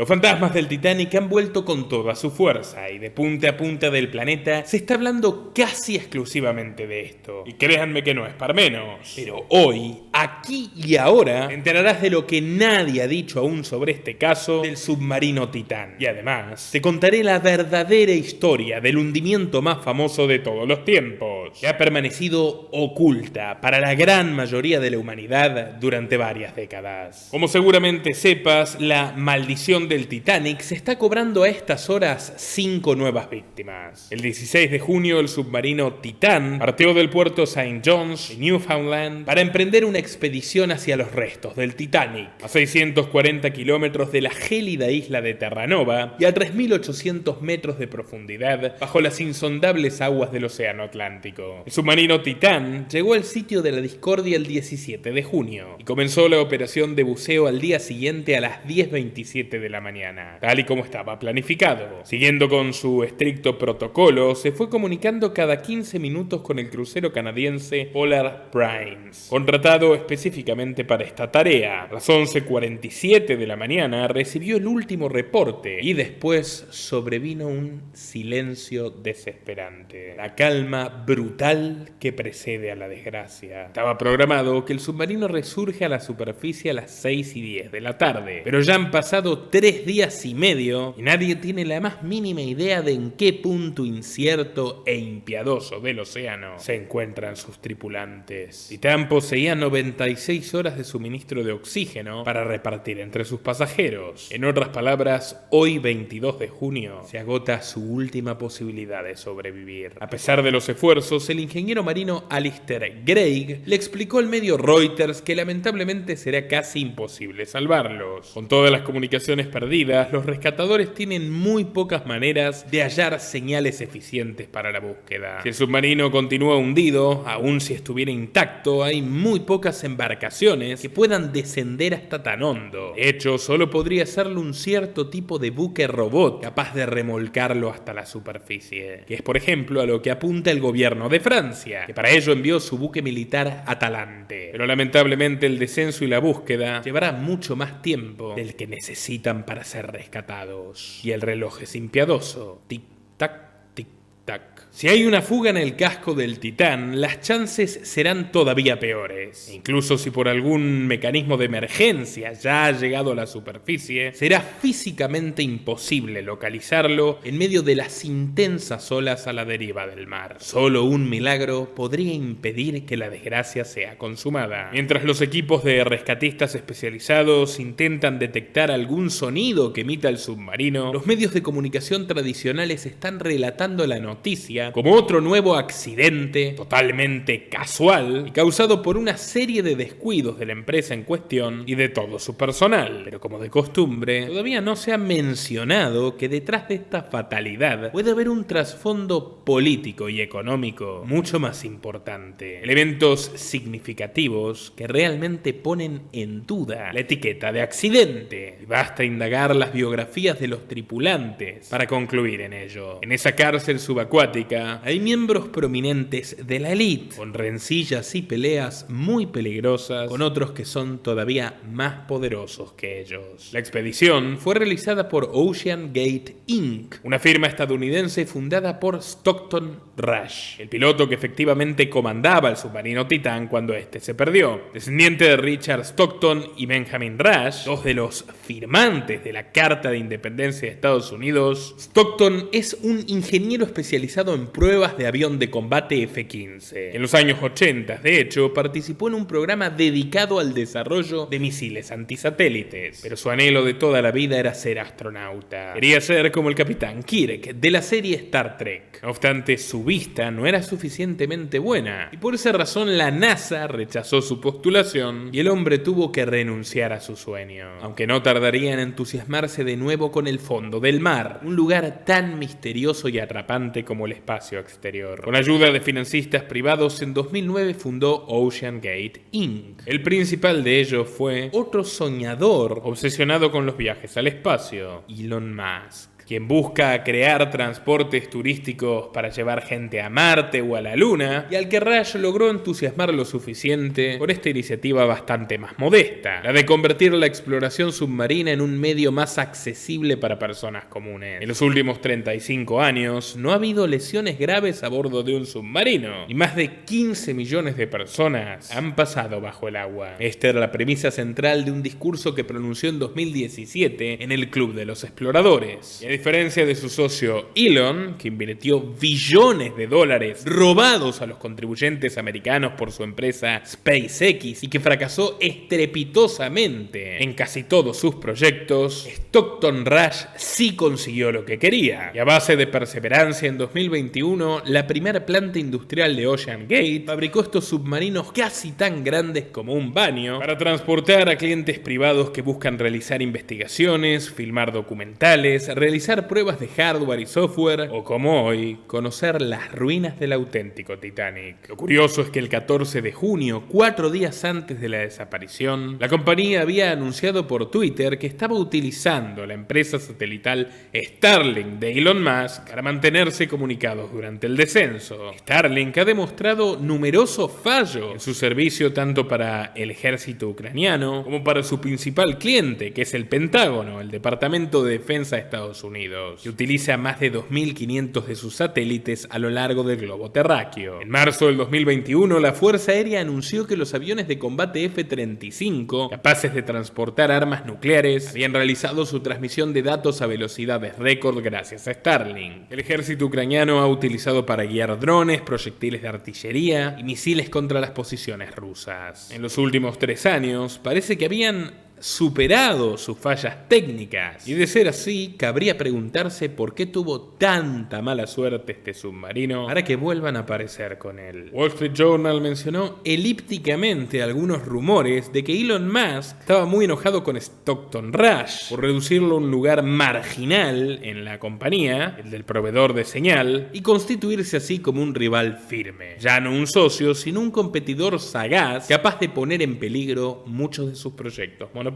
Los fantasmas del Titanic han vuelto con toda su fuerza y de punta a punta del planeta se está hablando casi exclusivamente de esto. Y créanme que no es para menos. Pero hoy, aquí y ahora, te enterarás de lo que nadie ha dicho aún sobre este caso del submarino Titán. Y además, te contaré la verdadera historia del hundimiento más famoso de todos los tiempos, que ha permanecido oculta para la gran mayoría de la humanidad durante varias décadas. Como seguramente sepas, la maldición del Titanic se está cobrando a estas horas 5 nuevas víctimas. El 16 de junio, el submarino Titán partió del puerto St. John's, en Newfoundland, para emprender una expedición hacia los restos del Titanic, a 640 kilómetros de la gélida isla de Terranova y a 3.800 metros de profundidad bajo las insondables aguas del océano Atlántico. El submarino Titán llegó al sitio de la Discordia el 17 de junio y comenzó la operación de buceo al día siguiente a las 10:27 de la mañana, tal y como estaba planificado. Siguiendo con su estricto protocolo, se fue comunicando cada 15 minutos con el crucero canadiense Polar Prince, contratado específicamente para esta tarea. A las 11:47 de la mañana recibió el último reporte y después sobrevino un silencio desesperante. La calma brutal que precede a la desgracia. Estaba programado que el submarino resurge a la superficie a las 6:10 de la tarde, pero ya han pasado 3 días y medio y nadie tiene la más mínima idea de en qué punto incierto e impiadoso del océano se encuentran sus tripulantes. Titán poseía 96 horas de suministro de oxígeno para repartir entre sus pasajeros. En otras palabras, hoy 22 de junio se agota su última posibilidad de sobrevivir. A pesar de los esfuerzos, el ingeniero marino Alistair Greig le explicó al medio Reuters que lamentablemente será casi imposible salvarlos. Con todas las comunicaciones perdidas, los rescatadores tienen muy pocas maneras de hallar señales eficientes para la búsqueda. Si el submarino continúa hundido, aun si estuviera intacto, hay muy pocas embarcaciones que puedan descender hasta tan hondo. De hecho, solo podría serlo un cierto tipo de buque robot capaz de remolcarlo hasta la superficie, que es por ejemplo a lo que apunta el gobierno de Francia, que para ello envió su buque militar Atalante. Pero lamentablemente el descenso y la búsqueda llevará mucho más tiempo del que necesitan para ser rescatados. Y el reloj es impiadoso. Tic-tac, tic-tac. Si hay una fuga en el casco del Titán, las chances serán todavía peores. Incluso si por algún mecanismo de emergencia ya ha llegado a la superficie, será físicamente imposible localizarlo en medio de las intensas olas a la deriva del mar. Solo un milagro podría impedir que la desgracia sea consumada. Mientras los equipos de rescatistas especializados intentan detectar algún sonido que emita el submarino, los medios de comunicación tradicionales están relatando la noticia como otro nuevo accidente totalmente casual y causado por una serie de descuidos de la empresa en cuestión y de todo su personal. Pero como de costumbre, todavía no se ha mencionado que detrás de esta fatalidad puede haber un trasfondo político y económico mucho más importante. Elementos significativos que realmente ponen en duda la etiqueta de accidente. Y basta indagar las biografías de los tripulantes para concluir en ello. En esa cárcel subacuática hay miembros prominentes de la élite, con rencillas y peleas muy peligrosas con otros que son todavía más poderosos que ellos. La expedición fue realizada por Ocean Gate Inc., una firma estadounidense fundada por Stockton Rush, el piloto que efectivamente comandaba el submarino Titán cuando este se perdió. Descendiente de Richard Stockton y Benjamin Rush, dos de los firmantes de la Carta de Independencia de Estados Unidos, Stockton es un ingeniero especializado en pruebas de avión de combate F-15. En los años 80, de hecho, participó en un programa dedicado al desarrollo de misiles antisatélites, pero su anhelo de toda la vida era ser astronauta. Quería ser como el capitán Kirk de la serie Star Trek. No obstante, su vista no era suficientemente buena, y por esa razón la NASA rechazó su postulación y el hombre tuvo que renunciar a su sueño, aunque no tardaría en entusiasmarse de nuevo con el fondo del mar, un lugar tan misterioso y atrapante como el espacio exterior. Con ayuda de financistas privados, en 2009 fundó Ocean Gate Inc. El principal de ellos fue otro soñador obsesionado con los viajes al espacio, Elon Musk, quien busca crear transportes turísticos para llevar gente a Marte o a la Luna, y al que Rush logró entusiasmar lo suficiente con esta iniciativa bastante más modesta, la de convertir la exploración submarina en un medio más accesible para personas comunes. En los últimos 35 años no ha habido lesiones graves a bordo de un submarino, y más de 15 millones de personas han pasado bajo el agua. Esta era la premisa central de un discurso que pronunció en 2017 en el Club de los Exploradores. Y a diferencia de su socio Elon, que invirtió billones de dólares robados a los contribuyentes americanos por su empresa SpaceX y que fracasó estrepitosamente en casi todos sus proyectos, Stockton Rush sí consiguió lo que quería. Y a base de perseverancia, en 2021, la primera planta industrial de Ocean Gate fabricó estos submarinos casi tan grandes como un baño para transportar a clientes privados que buscan realizar investigaciones, filmar documentales, realizar pruebas de hardware y software o, como hoy, conocer las ruinas del auténtico Titanic. Lo curioso es que el 14 de junio, 4 días antes de la desaparición, la compañía había anunciado por Twitter que estaba utilizando la empresa satelital Starlink de Elon Musk para mantenerse comunicados durante el descenso. Starlink ha demostrado numerosos fallos en su servicio tanto para el ejército ucraniano como para su principal cliente, que es el Pentágono, el Departamento de Defensa de Estados Unidos, que utiliza más de 2.500 de sus satélites a lo largo del globo terráqueo. En marzo del 2021, la Fuerza Aérea anunció que los aviones de combate F-35, capaces de transportar armas nucleares, habían realizado su transmisión de datos a velocidades récord gracias a Starlink. El ejército ucraniano ha utilizado para guiar drones, proyectiles de artillería y misiles contra las posiciones rusas. En los últimos 3 años, parece que habían superado sus fallas técnicas, y de ser así, cabría preguntarse por qué tuvo tanta mala suerte este submarino para que vuelvan a aparecer con él. Wall Street Journal mencionó elípticamente algunos rumores de que Elon Musk estaba muy enojado con Stockton Rush por reducirlo a un lugar marginal en la compañía, el del proveedor de señal, y constituirse así como un rival firme, ya no un socio, sino un competidor sagaz capaz de poner en peligro muchos de sus proyectos monopólicos.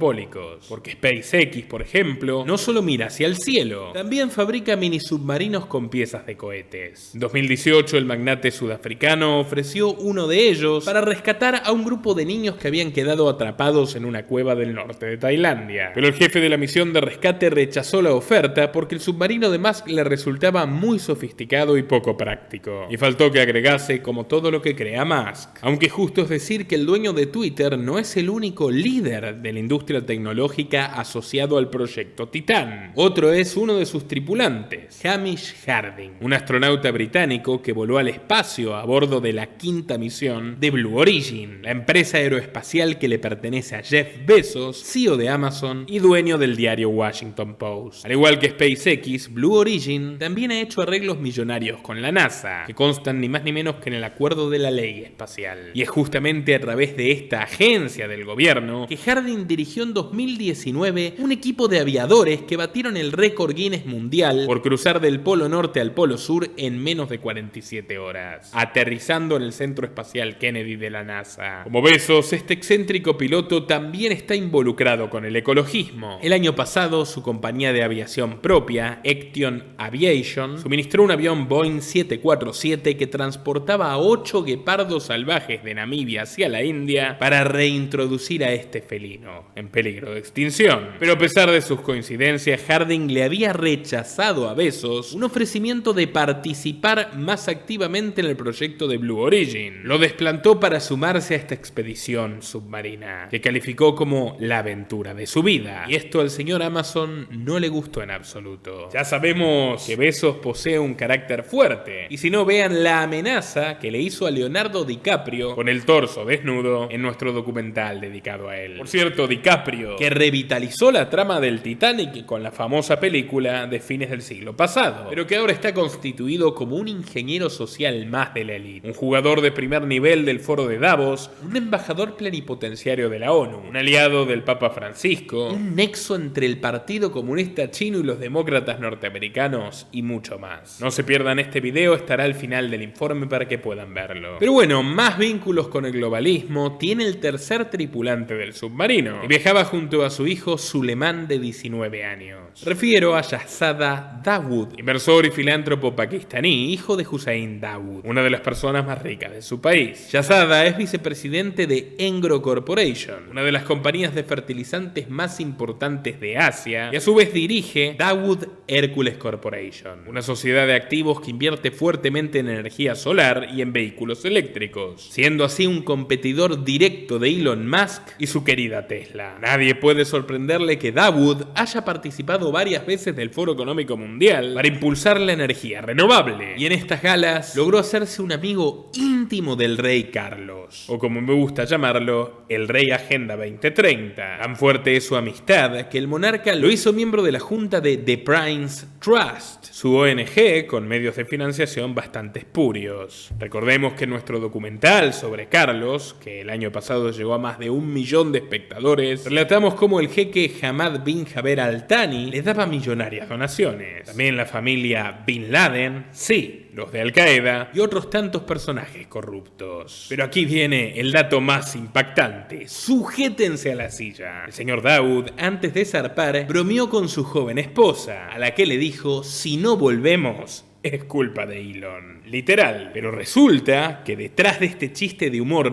Porque SpaceX, por ejemplo, no solo mira hacia el cielo, también fabrica mini submarinos con piezas de cohetes. En 2018, el magnate sudafricano ofreció uno de ellos para rescatar a un grupo de niños que habían quedado atrapados en una cueva del norte de Tailandia. Pero el jefe de la misión de rescate rechazó la oferta porque el submarino de Musk le resultaba muy sofisticado y poco práctico. Y faltó que agregase como todo lo que crea Musk. Aunque justo es decir que el dueño de Twitter no es el único líder de la industria tecnológica asociado al proyecto Titán. Otro es uno de sus tripulantes, Hamish Harding, un astronauta británico que voló al espacio a bordo de la 5ª misión de Blue Origin, la empresa aeroespacial que le pertenece a Jeff Bezos, CEO de Amazon y dueño del diario Washington Post. Al igual que SpaceX, Blue Origin también ha hecho arreglos millonarios con la NASA, que constan ni más ni menos que en el acuerdo de la ley espacial. Y es justamente a través de esta agencia del gobierno que Harding dirigió en 2019 un equipo de aviadores que batieron el récord Guinness mundial por cruzar del Polo Norte al Polo Sur en menos de 47 horas, aterrizando en el Centro Espacial Kennedy de la NASA. Como Bezos, este excéntrico piloto también está involucrado con el ecologismo. El año pasado, su compañía de aviación propia, Ection Aviation, suministró un avión Boeing 747 que transportaba a 8 guepardos salvajes de Namibia hacia la India para reintroducir a este felino en peligro de extinción. Pero a pesar de sus coincidencias, Harding le había rechazado a Bezos un ofrecimiento de participar más activamente en el proyecto de Blue Origin. Lo desplantó para sumarse a esta expedición submarina, que calificó como la aventura de su vida. Y esto al señor Amazon no le gustó en absoluto. Ya sabemos que Bezos posee un carácter fuerte, y si no, vean la amenaza que le hizo a Leonardo DiCaprio con el torso desnudo en nuestro documental dedicado a él. Por cierto, DiCaprio, que revitalizó la trama del Titanic con la famosa película de fines del siglo pasado, pero que ahora está constituido como un ingeniero social más de la élite, un jugador de primer nivel del foro de Davos, un embajador plenipotenciario de la ONU, un aliado del Papa Francisco, un nexo entre el Partido Comunista Chino y los demócratas norteamericanos y mucho más. No se pierdan este video, estará al final del informe para que puedan verlo. Pero bueno, más vínculos con el globalismo tiene el tercer tripulante del submarino. Y viajaba junto a su hijo Suleiman de 19 años. Refiero a Shahzada Dawood, inversor y filántropo pakistaní, hijo de Hussein Dawood, una de las personas más ricas de su país. Shahzada es vicepresidente de Engro Corporation, una de las compañías de fertilizantes más importantes de Asia, y a su vez dirige Dawood Hercules Corporation, una sociedad de activos que invierte fuertemente en energía solar y en vehículos eléctricos, siendo así un competidor directo de Elon Musk y su querida Tesla. Nadie puede sorprenderle que Dawood haya participado varias veces del Foro Económico Mundial para impulsar la energía renovable, y en estas galas logró hacerse un amigo íntimo del rey Carlos, o como me gusta llamarlo, el rey Agenda 2030. Tan fuerte es su amistad que el monarca lo hizo miembro de la junta de The Prince Trust, su ONG con medios de financiación bastante espurios. Recordemos que nuestro documental sobre Carlos, que el año pasado llegó a más de 1 millón de espectadores, relatamos cómo el jeque Hamad bin Jaber Al Thani les daba millonarias donaciones. También la familia Bin Laden, sí, los de Al Qaeda y otros tantos personajes corruptos. Pero aquí viene el dato más impactante. Sujétense a la silla. El señor Dawood, antes de zarpar, bromeó con su joven esposa, a la que le dijo: si no volvemos, es culpa de Elon. Literal. Pero resulta que detrás de este chiste de humor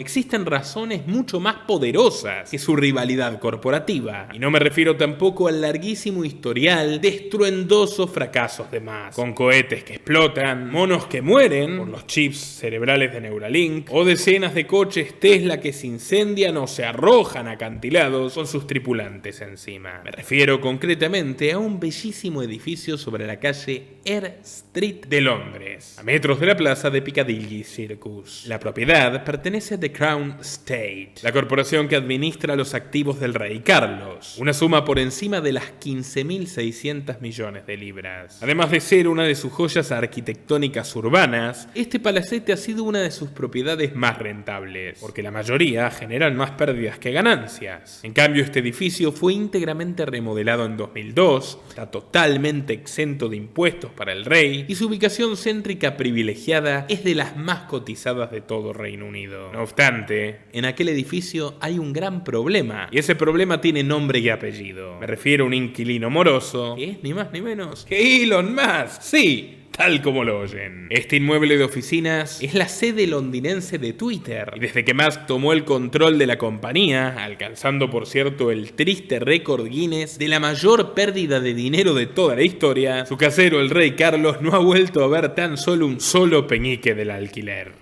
existen razones mucho más poderosas que su rivalidad corporativa. Y no me refiero tampoco al larguísimo historial de estruendosos fracasos de Musk, con cohetes que explotan, monos que mueren por los chips cerebrales de Neuralink, o decenas de coches Tesla que se incendian o se arrojan acantilados con sus tripulantes encima. Me refiero concretamente a un bellísimo edificio sobre la calle Eyre Street de Londres, a metros de la plaza de Piccadilly Circus. La propiedad pertenece a The Crown Estate, la corporación que administra los activos del rey Carlos, una suma por encima de las 15.600 millones de libras. Además de ser una de sus joyas arquitectónicas urbanas, este palacete ha sido una de sus propiedades más rentables, porque la mayoría generan más pérdidas que ganancias. En cambio, este edificio fue íntegramente remodelado en 2002, está totalmente exento de impuestos para el rey, y su ubicación céntrica privilegiada es de las más cotizadas de todo Reino Unido. No obstante, en aquel edificio hay un gran problema, y ese problema tiene nombre y apellido. Me refiero a un inquilino moroso, que es ni más ni menos que Elon Musk. Sí, tal como lo oyen. Este inmueble de oficinas es la sede londinense de Twitter, y desde que Musk tomó el control de la compañía, alcanzando por cierto el triste récord Guinness de la mayor pérdida de dinero de toda la historia, su casero, el rey Carlos, no ha vuelto a ver tan solo un solo peñique del alquiler.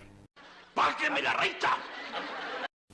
¡Págueme la renta!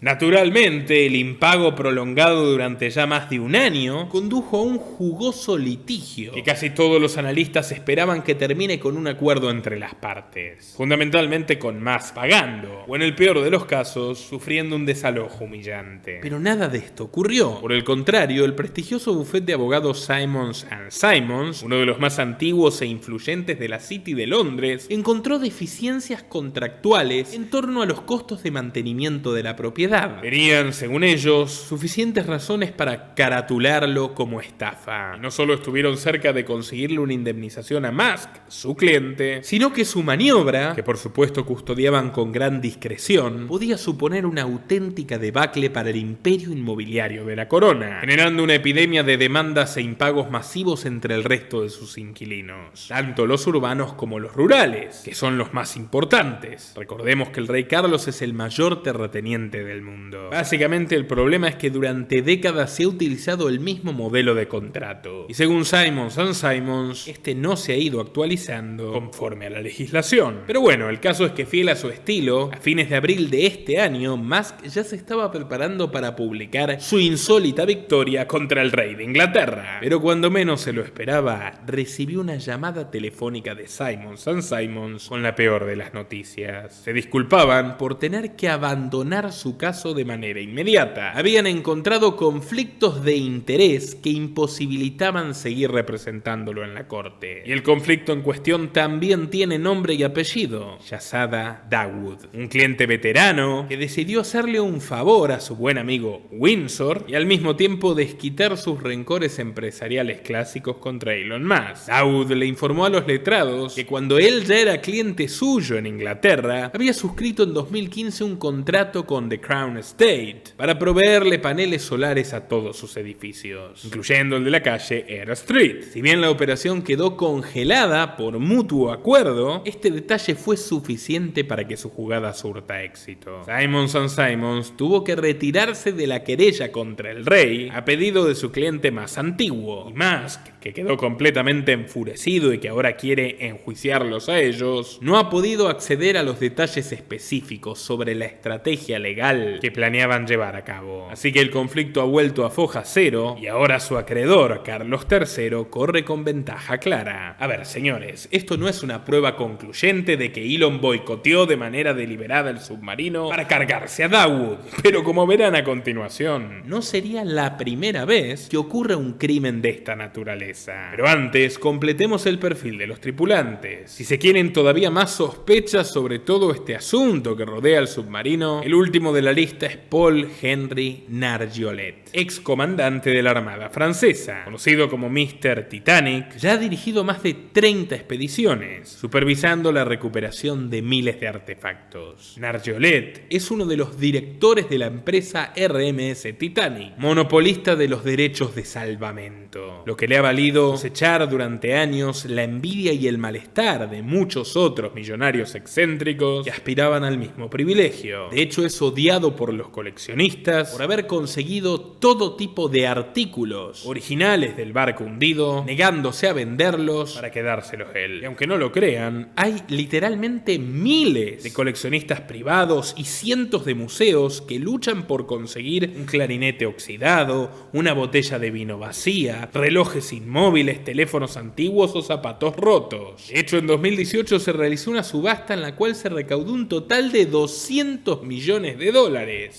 Naturalmente, el impago prolongado durante ya más de un año condujo a un jugoso litigio que casi todos los analistas esperaban que termine con un acuerdo entre las partes, fundamentalmente con Musk pagando, o en el peor de los casos, sufriendo un desalojo humillante. Pero nada de esto ocurrió. Por el contrario, el prestigioso bufete de abogados Simons & Simons, uno de los más antiguos e influyentes de la City de Londres, encontró deficiencias contractuales en torno a los costos de mantenimiento de la propiedad. Tenían, según ellos, suficientes razones para caratularlo como estafa. Y no solo estuvieron cerca de conseguirle una indemnización a Musk, su cliente, sino que su maniobra, que por supuesto custodiaban con gran discreción, podía suponer una auténtica debacle para el imperio inmobiliario de la corona, generando una epidemia de demandas e impagos masivos entre el resto de sus inquilinos, tanto los urbanos como los rurales, que son los más importantes. Recordemos que el rey Carlos es el mayor terrateniente del mundo. Básicamente el problema es que durante décadas se ha utilizado el mismo modelo de contrato, y según Simons & Simons, este no se ha ido actualizando conforme a la legislación. Pero bueno, el caso es que, fiel a su estilo, a fines de abril de este año, Musk ya se estaba preparando para publicar su insólita victoria contra el rey de Inglaterra. Pero cuando menos se lo esperaba, recibió una llamada telefónica de Simons & Simons con la peor de las noticias. Se disculpaban por tener que abandonar su caso de manera inmediata. Habían encontrado conflictos de interés que imposibilitaban seguir representándolo en la corte. Y el conflicto en cuestión también tiene nombre y apellido: Shahzada Dawood, un cliente veterano que decidió hacerle un favor a su buen amigo Windsor y al mismo tiempo desquitar sus rencores empresariales clásicos contra Elon Musk. Dawood le informó a los letrados que cuando él ya era cliente suyo en Inglaterra, había suscrito en 2015 un contrato con The Crown Crown Estate para proveerle paneles solares a todos sus edificios, incluyendo el de la calle Air Street. Si bien la operación quedó congelada por mutuo acuerdo, este detalle fue suficiente para que su jugada surta éxito. Simons & Simons tuvo que retirarse de la querella contra el rey a pedido de su cliente más antiguo, y Musk, que quedó completamente enfurecido y que ahora quiere enjuiciarlos a ellos, no ha podido acceder a los detalles específicos sobre la estrategia legal que planeaban llevar a cabo. Así que el conflicto ha vuelto a foja cero y ahora su acreedor, Carlos III, corre con ventaja clara. A ver, señores, esto no es una prueba concluyente de que Elon boicoteó de manera deliberada el submarino para cargarse a Dawood, pero como verán a continuación, no sería la primera vez que ocurre un crimen de esta naturaleza. Pero antes, completemos el perfil de los tripulantes. Si se quieren todavía más sospechas sobre todo este asunto que rodea al submarino, el último de la lista es Paul Henry Nargeolet, ex comandante de la Armada Francesa, conocido como Mr. Titanic. Ya ha dirigido más de 30 expediciones, supervisando la recuperación de miles de artefactos. Nargeolet es uno de los directores de la empresa RMS Titanic, monopolista de los derechos de salvamento, lo que le ha valido cosechar durante años la envidia y el malestar de muchos otros millonarios excéntricos que aspiraban al mismo privilegio. De hecho, es odiado por los coleccionistas por haber conseguido todo tipo de artículos originales del barco hundido, negándose a venderlos para quedárselos él. Y aunque no lo crean, hay literalmente miles de coleccionistas privados y cientos de museos que luchan por conseguir un clarinete oxidado, una botella de vino vacía, relojes inmóviles, teléfonos antiguos o zapatos rotos. De hecho, en 2018 se realizó una subasta en la cual se recaudó un total de $200 millones.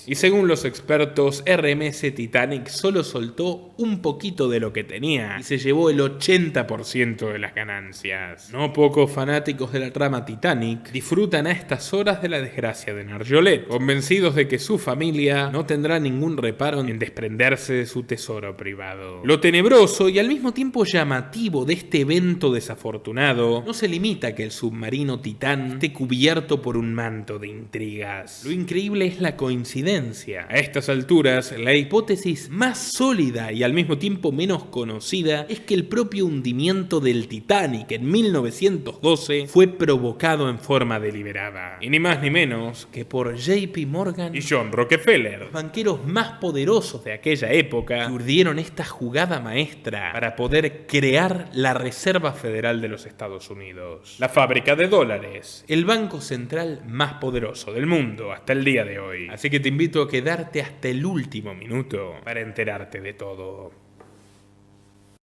Y según los expertos, RMS Titanic solo soltó un poquito de lo que tenía y se llevó el 80% de las ganancias. No pocos fanáticos de la trama Titanic disfrutan a estas horas de la desgracia de Nargeolet, convencidos de que su familia no tendrá ningún reparo en desprenderse de su tesoro privado. Lo tenebroso y al mismo tiempo llamativo de este evento desafortunado no se limita a que el submarino Titán esté cubierto por un manto de intrigas. Lo increíble es la coincidencia. A estas alturas, la hipótesis más sólida y al mismo tiempo menos conocida es que el propio hundimiento del Titanic en 1912 fue provocado en forma deliberada. Y ni más ni menos que por JP Morgan y John Rockefeller, los banqueros más poderosos de aquella época, que urdieron esta jugada maestra para poder crear la Reserva Federal de los Estados Unidos, la fábrica de dólares, el banco central más poderoso del mundo hasta el día de hoy. Así que te invito a quedarte hasta el último minuto para enterarte de todo.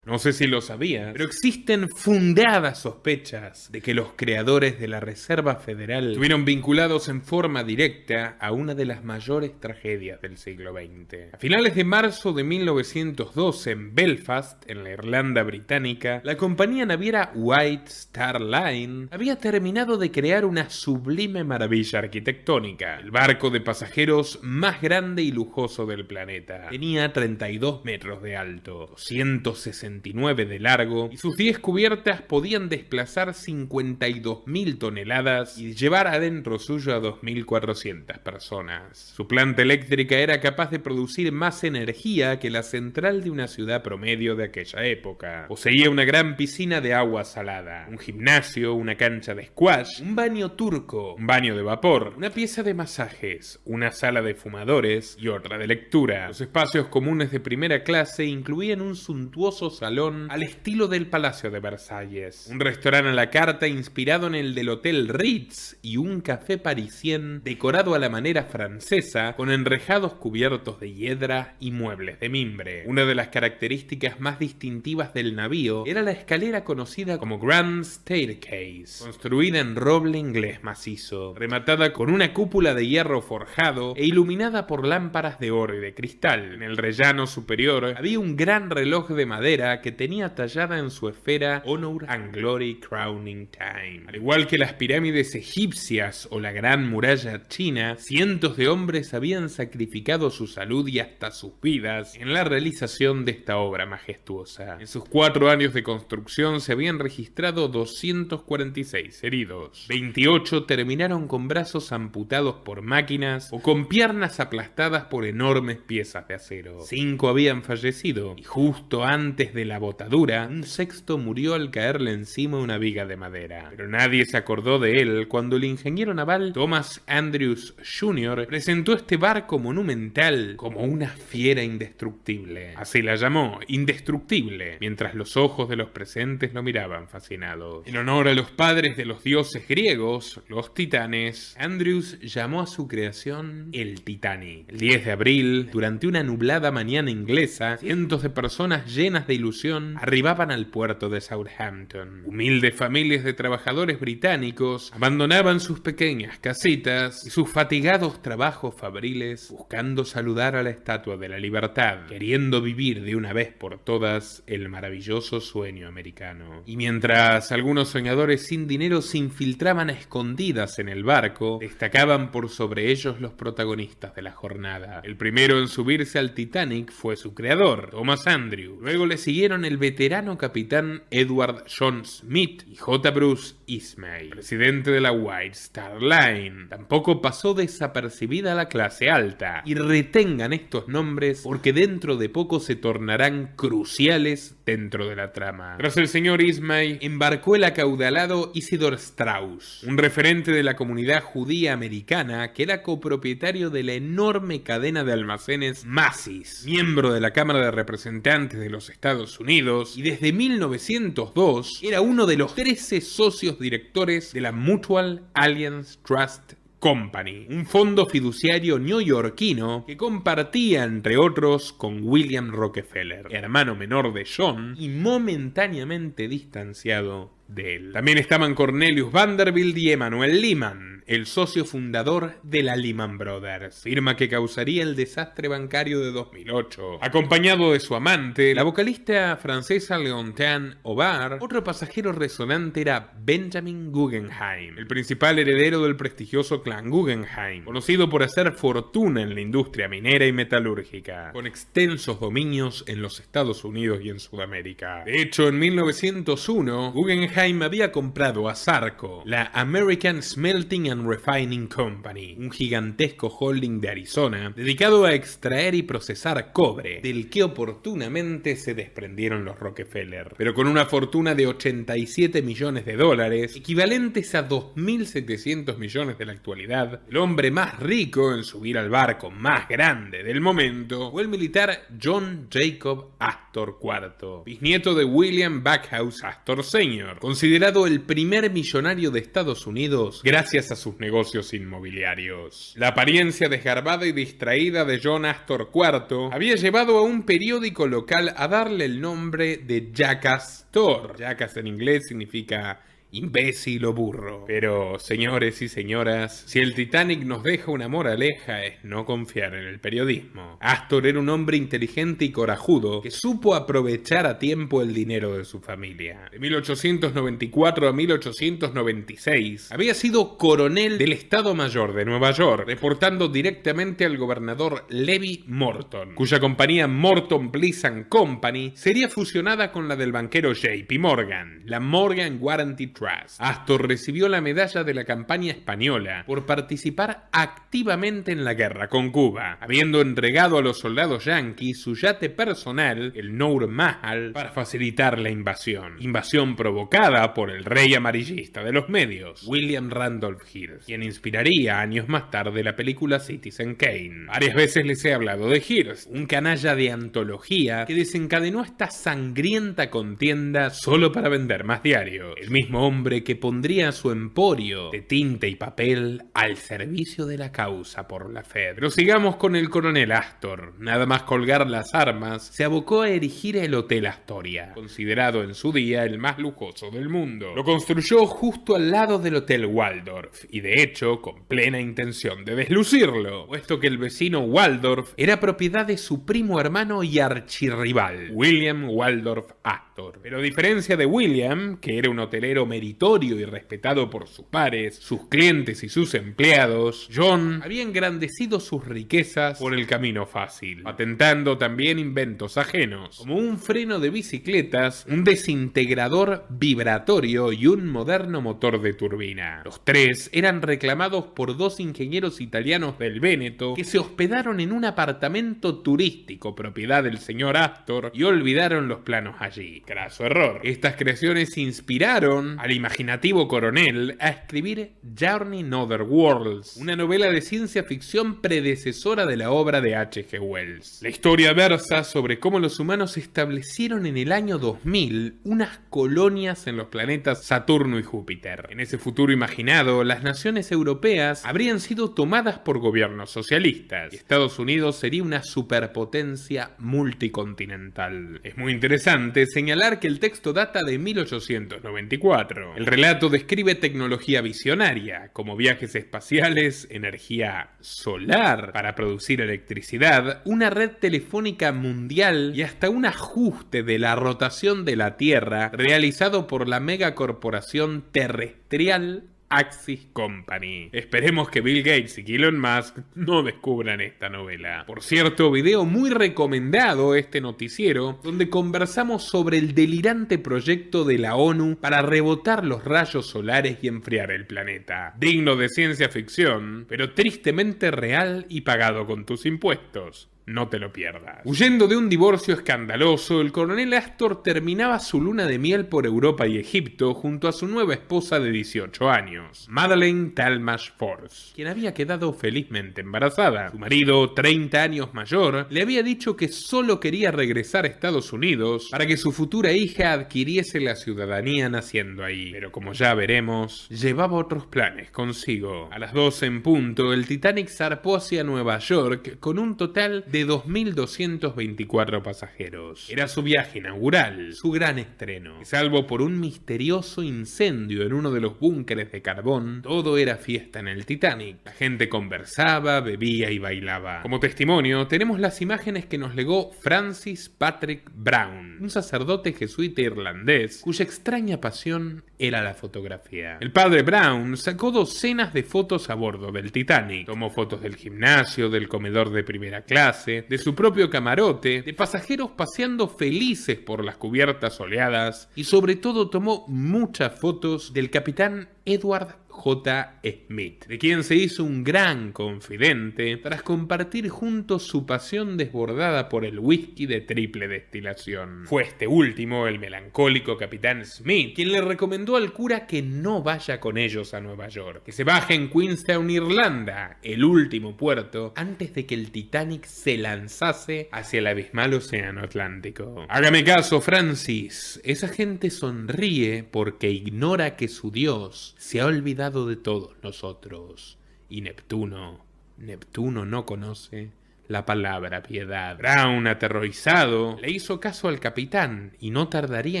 No sé si lo sabías, pero existen fundadas sospechas de que los creadores de la Reserva Federal estuvieron vinculados en forma directa a una de las mayores tragedias del siglo XX. A finales de marzo de 1912, en Belfast, en la Irlanda británica, la compañía naviera White Star Line había terminado de crear una sublime maravilla arquitectónica, el barco de pasajeros más grande y lujoso del planeta. Tenía 32 metros de alto, 269 de largo y sus 10 cubiertas podían desplazar 52.000 toneladas y llevar adentro suyo a 2.400 personas. Su planta eléctrica era capaz de producir más energía que la central de una ciudad promedio de aquella época. Poseía una gran piscina de agua salada, un gimnasio, una cancha de squash, un baño turco, un baño de vapor, una pieza de masajes, una sala de fumadores y otra de lectura. Los espacios comunes de primera clase incluían un suntuoso salón al estilo del Palacio de Versalles, un restaurante a la carta inspirado en el del Hotel Ritz y un café parisien decorado a la manera francesa con enrejados cubiertos de hiedra y muebles de mimbre. Una de las características más distintivas del navío era la escalera conocida como Grand Staircase, construida en roble inglés macizo, rematada con una cúpula de hierro forjado e iluminada por lámparas de oro y de cristal. En el rellano superior había un gran reloj de madera águila que tenía tallada en su esfera Honor and Glory Crowning Time. Al igual que las pirámides egipcias o la Gran Muralla china, cientos de hombres habían sacrificado su salud y hasta sus vidas en la realización de esta obra majestuosa. En sus 4 años de construcción se habían registrado 246 heridos. 28 terminaron con brazos amputados por máquinas o con piernas aplastadas por enormes piezas de acero. 5 habían fallecido y justo antes de la botadura, un sexto murió al caerle encima una viga de madera. Pero nadie se acordó de él cuando el ingeniero naval Thomas Andrews Jr. presentó este barco monumental como una fiera indestructible. Así la llamó, indestructible, mientras los ojos de los presentes lo miraban fascinados. En honor a los padres de los dioses griegos, los titanes, Andrews llamó a su creación el Titanic. El 10 de abril, durante una nublada mañana inglesa, cientos de personas llenas de ilusión arribaban al puerto de Southampton. Humildes familias de trabajadores británicos abandonaban sus pequeñas casitas y sus fatigados trabajos fabriles buscando saludar a la Estatua de la Libertad, queriendo vivir de una vez por todas el maravilloso sueño americano. Y mientras algunos soñadores sin dinero se infiltraban a escondidas en el barco, destacaban por sobre ellos los protagonistas de la jornada. El primero en subirse al Titanic fue su creador, Thomas Andrews. Luego le siguieron el veterano capitán Edward John Smith y J. Bruce Ismay, presidente de la White Star Line. Tampoco pasó desapercibida la clase alta, y retengan estos nombres porque dentro de poco se tornarán cruciales dentro de la trama. Tras el señor Ismay, embarcó el acaudalado Isidor Straus, un referente de la comunidad judía americana que era copropietario de la enorme cadena de almacenes Macy's, miembro de la Cámara de Representantes de los Estados Unidos, y desde 1902 era uno de los 13 socios directores de la Mutual Alliance Trust Company, un fondo fiduciario neoyorquino que compartía, entre otros, con William Rockefeller, hermano menor de John y momentáneamente distanciado de él. También estaban Cornelius Vanderbilt y Emanuel Lehman, el socio fundador de la Lehman Brothers, firma que causaría el desastre bancario de 2008. Acompañado de su amante, la vocalista francesa Leontine Obar, otro pasajero resonante era Benjamin Guggenheim, el principal heredero del prestigioso clan Guggenheim, conocido por hacer fortuna en la industria minera y metalúrgica, con extensos dominios en los Estados Unidos y en Sudamérica. De hecho, en 1901, Guggenheim había comprado a Sarco, la American Smelting and Refining Company, un gigantesco holding de Arizona dedicado a extraer y procesar cobre, del que oportunamente se desprendieron los Rockefeller. Pero con una fortuna de 87 millones de dólares, equivalentes a 2.700 millones de la actualidad, el hombre más rico en subir al barco más grande del momento fue el militar John Jacob Astor IV, bisnieto de William Backhouse Astor Sr., considerado el primer millonario de Estados Unidos gracias a sus negocios inmobiliarios. La apariencia desgarbada y distraída de John Astor IV había llevado a un periódico local a darle el nombre de Jackass Store. Jackass en inglés significa imbécil o burro. Pero, señores y señoras, si el Titanic nos deja una moraleja es no confiar en el periodismo. Astor era un hombre inteligente y corajudo que supo aprovechar a tiempo el dinero de su familia. De 1894 a 1896 había sido coronel del Estado Mayor de Nueva York, reportando directamente al gobernador Levi Morton, cuya compañía Morton Bliss & Company sería fusionada con la del banquero JP Morgan, la Morgan Guaranty Trust. Astor recibió la medalla de la campaña española por participar activamente en la guerra con Cuba, habiendo entregado a los soldados yanquis su yate personal, el Noor Mahal, para facilitar la invasión provocada por el rey amarillista de los medios, William Randolph Hearst, quien inspiraría años más tarde la película Citizen Kane. Varias veces les he hablado de Hearst, un canalla de antología que desencadenó esta sangrienta contienda solo para vender más diarios. El mismo hombre que pondría su emporio de tinta y papel al servicio de la causa por la fe. Pero sigamos con el coronel Astor. Nada más colgar las armas, se abocó a erigir el Hotel Astoria, considerado en su día el más lujoso del mundo. Lo construyó justo al lado del Hotel Waldorf, y de hecho con plena intención de deslucirlo, puesto que el vecino Waldorf era propiedad de su primo hermano y archirrival, William Waldorf Astor. Pero a diferencia de William, que era un hotelero meritorio y respetado por sus pares, sus clientes y sus empleados, John había engrandecido sus riquezas por el camino fácil, patentando también inventos ajenos, como un freno de bicicletas, un desintegrador vibratorio y un moderno motor de turbina. Los tres eran reclamados por dos ingenieros italianos del Véneto que se hospedaron en un apartamento turístico propiedad del señor Astor y olvidaron los planos allí. Craso error. Estas creaciones inspiraron al imaginativo coronel a escribir Journey in Other Worlds, una novela de ciencia ficción predecesora de la obra de H.G. Wells. La historia versa sobre cómo los humanos establecieron en el año 2000 unas colonias en los planetas Saturno y Júpiter. En ese futuro imaginado, las naciones europeas habrían sido tomadas por gobiernos socialistas y Estados Unidos sería una superpotencia multicontinental. Es muy interesante señalar que el texto data de 1894. El relato describe tecnología visionaria, como viajes espaciales, energía solar para producir electricidad, una red telefónica mundial y hasta un ajuste de la rotación de la Tierra realizado por la megacorporación terrestrial Axis Company. Esperemos que Bill Gates y Elon Musk no descubran esta novela. Por cierto, video muy recomendado este noticiero, donde conversamos sobre el delirante proyecto de la ONU para rebotar los rayos solares y enfriar el planeta. Digno de ciencia ficción, pero tristemente real y pagado con tus impuestos. No te lo pierdas. Huyendo de un divorcio escandaloso, el coronel Astor terminaba su luna de miel por Europa y Egipto junto a su nueva esposa de 18 años, Madeleine Talmadge Force, quien había quedado felizmente embarazada. Su marido, 30 años mayor, le había dicho que solo quería regresar a Estados Unidos para que su futura hija adquiriese la ciudadanía naciendo ahí. Pero como ya veremos, llevaba otros planes consigo. A las 12 en punto, el Titanic zarpó hacia Nueva York con un total de 2.224 pasajeros. Era su viaje inaugural, su gran estreno. Y salvo por un misterioso incendio en uno de los búnkeres de carbón, todo era fiesta en el Titanic. La gente conversaba, bebía y bailaba. Como testimonio, tenemos las imágenes que nos legó Francis Patrick Brown, un sacerdote jesuita irlandés cuya extraña pasión era la fotografía. El padre Brown sacó docenas de fotos a bordo del Titanic. Tomó fotos del gimnasio, del comedor de primera clase, de su propio camarote, de pasajeros paseando felices por las cubiertas soleadas y sobre todo tomó muchas fotos del capitán Edward J. Smith, de quien se hizo un gran confidente tras compartir juntos su pasión desbordada por el whisky de triple destilación. Fue este último, el melancólico capitán Smith, quien le recomendó al cura que no vaya con ellos a Nueva York, que se baje en Queenstown, Irlanda, el último puerto, antes de que el Titanic se lanzase hacia el abismal océano Atlántico. Hágame caso, Francis, esa gente sonríe porque ignora que su Dios se ha olvidado de todos nosotros, y Neptuno no conoce la palabra piedad. Brown, aterrorizado, le hizo caso al capitán y no tardaría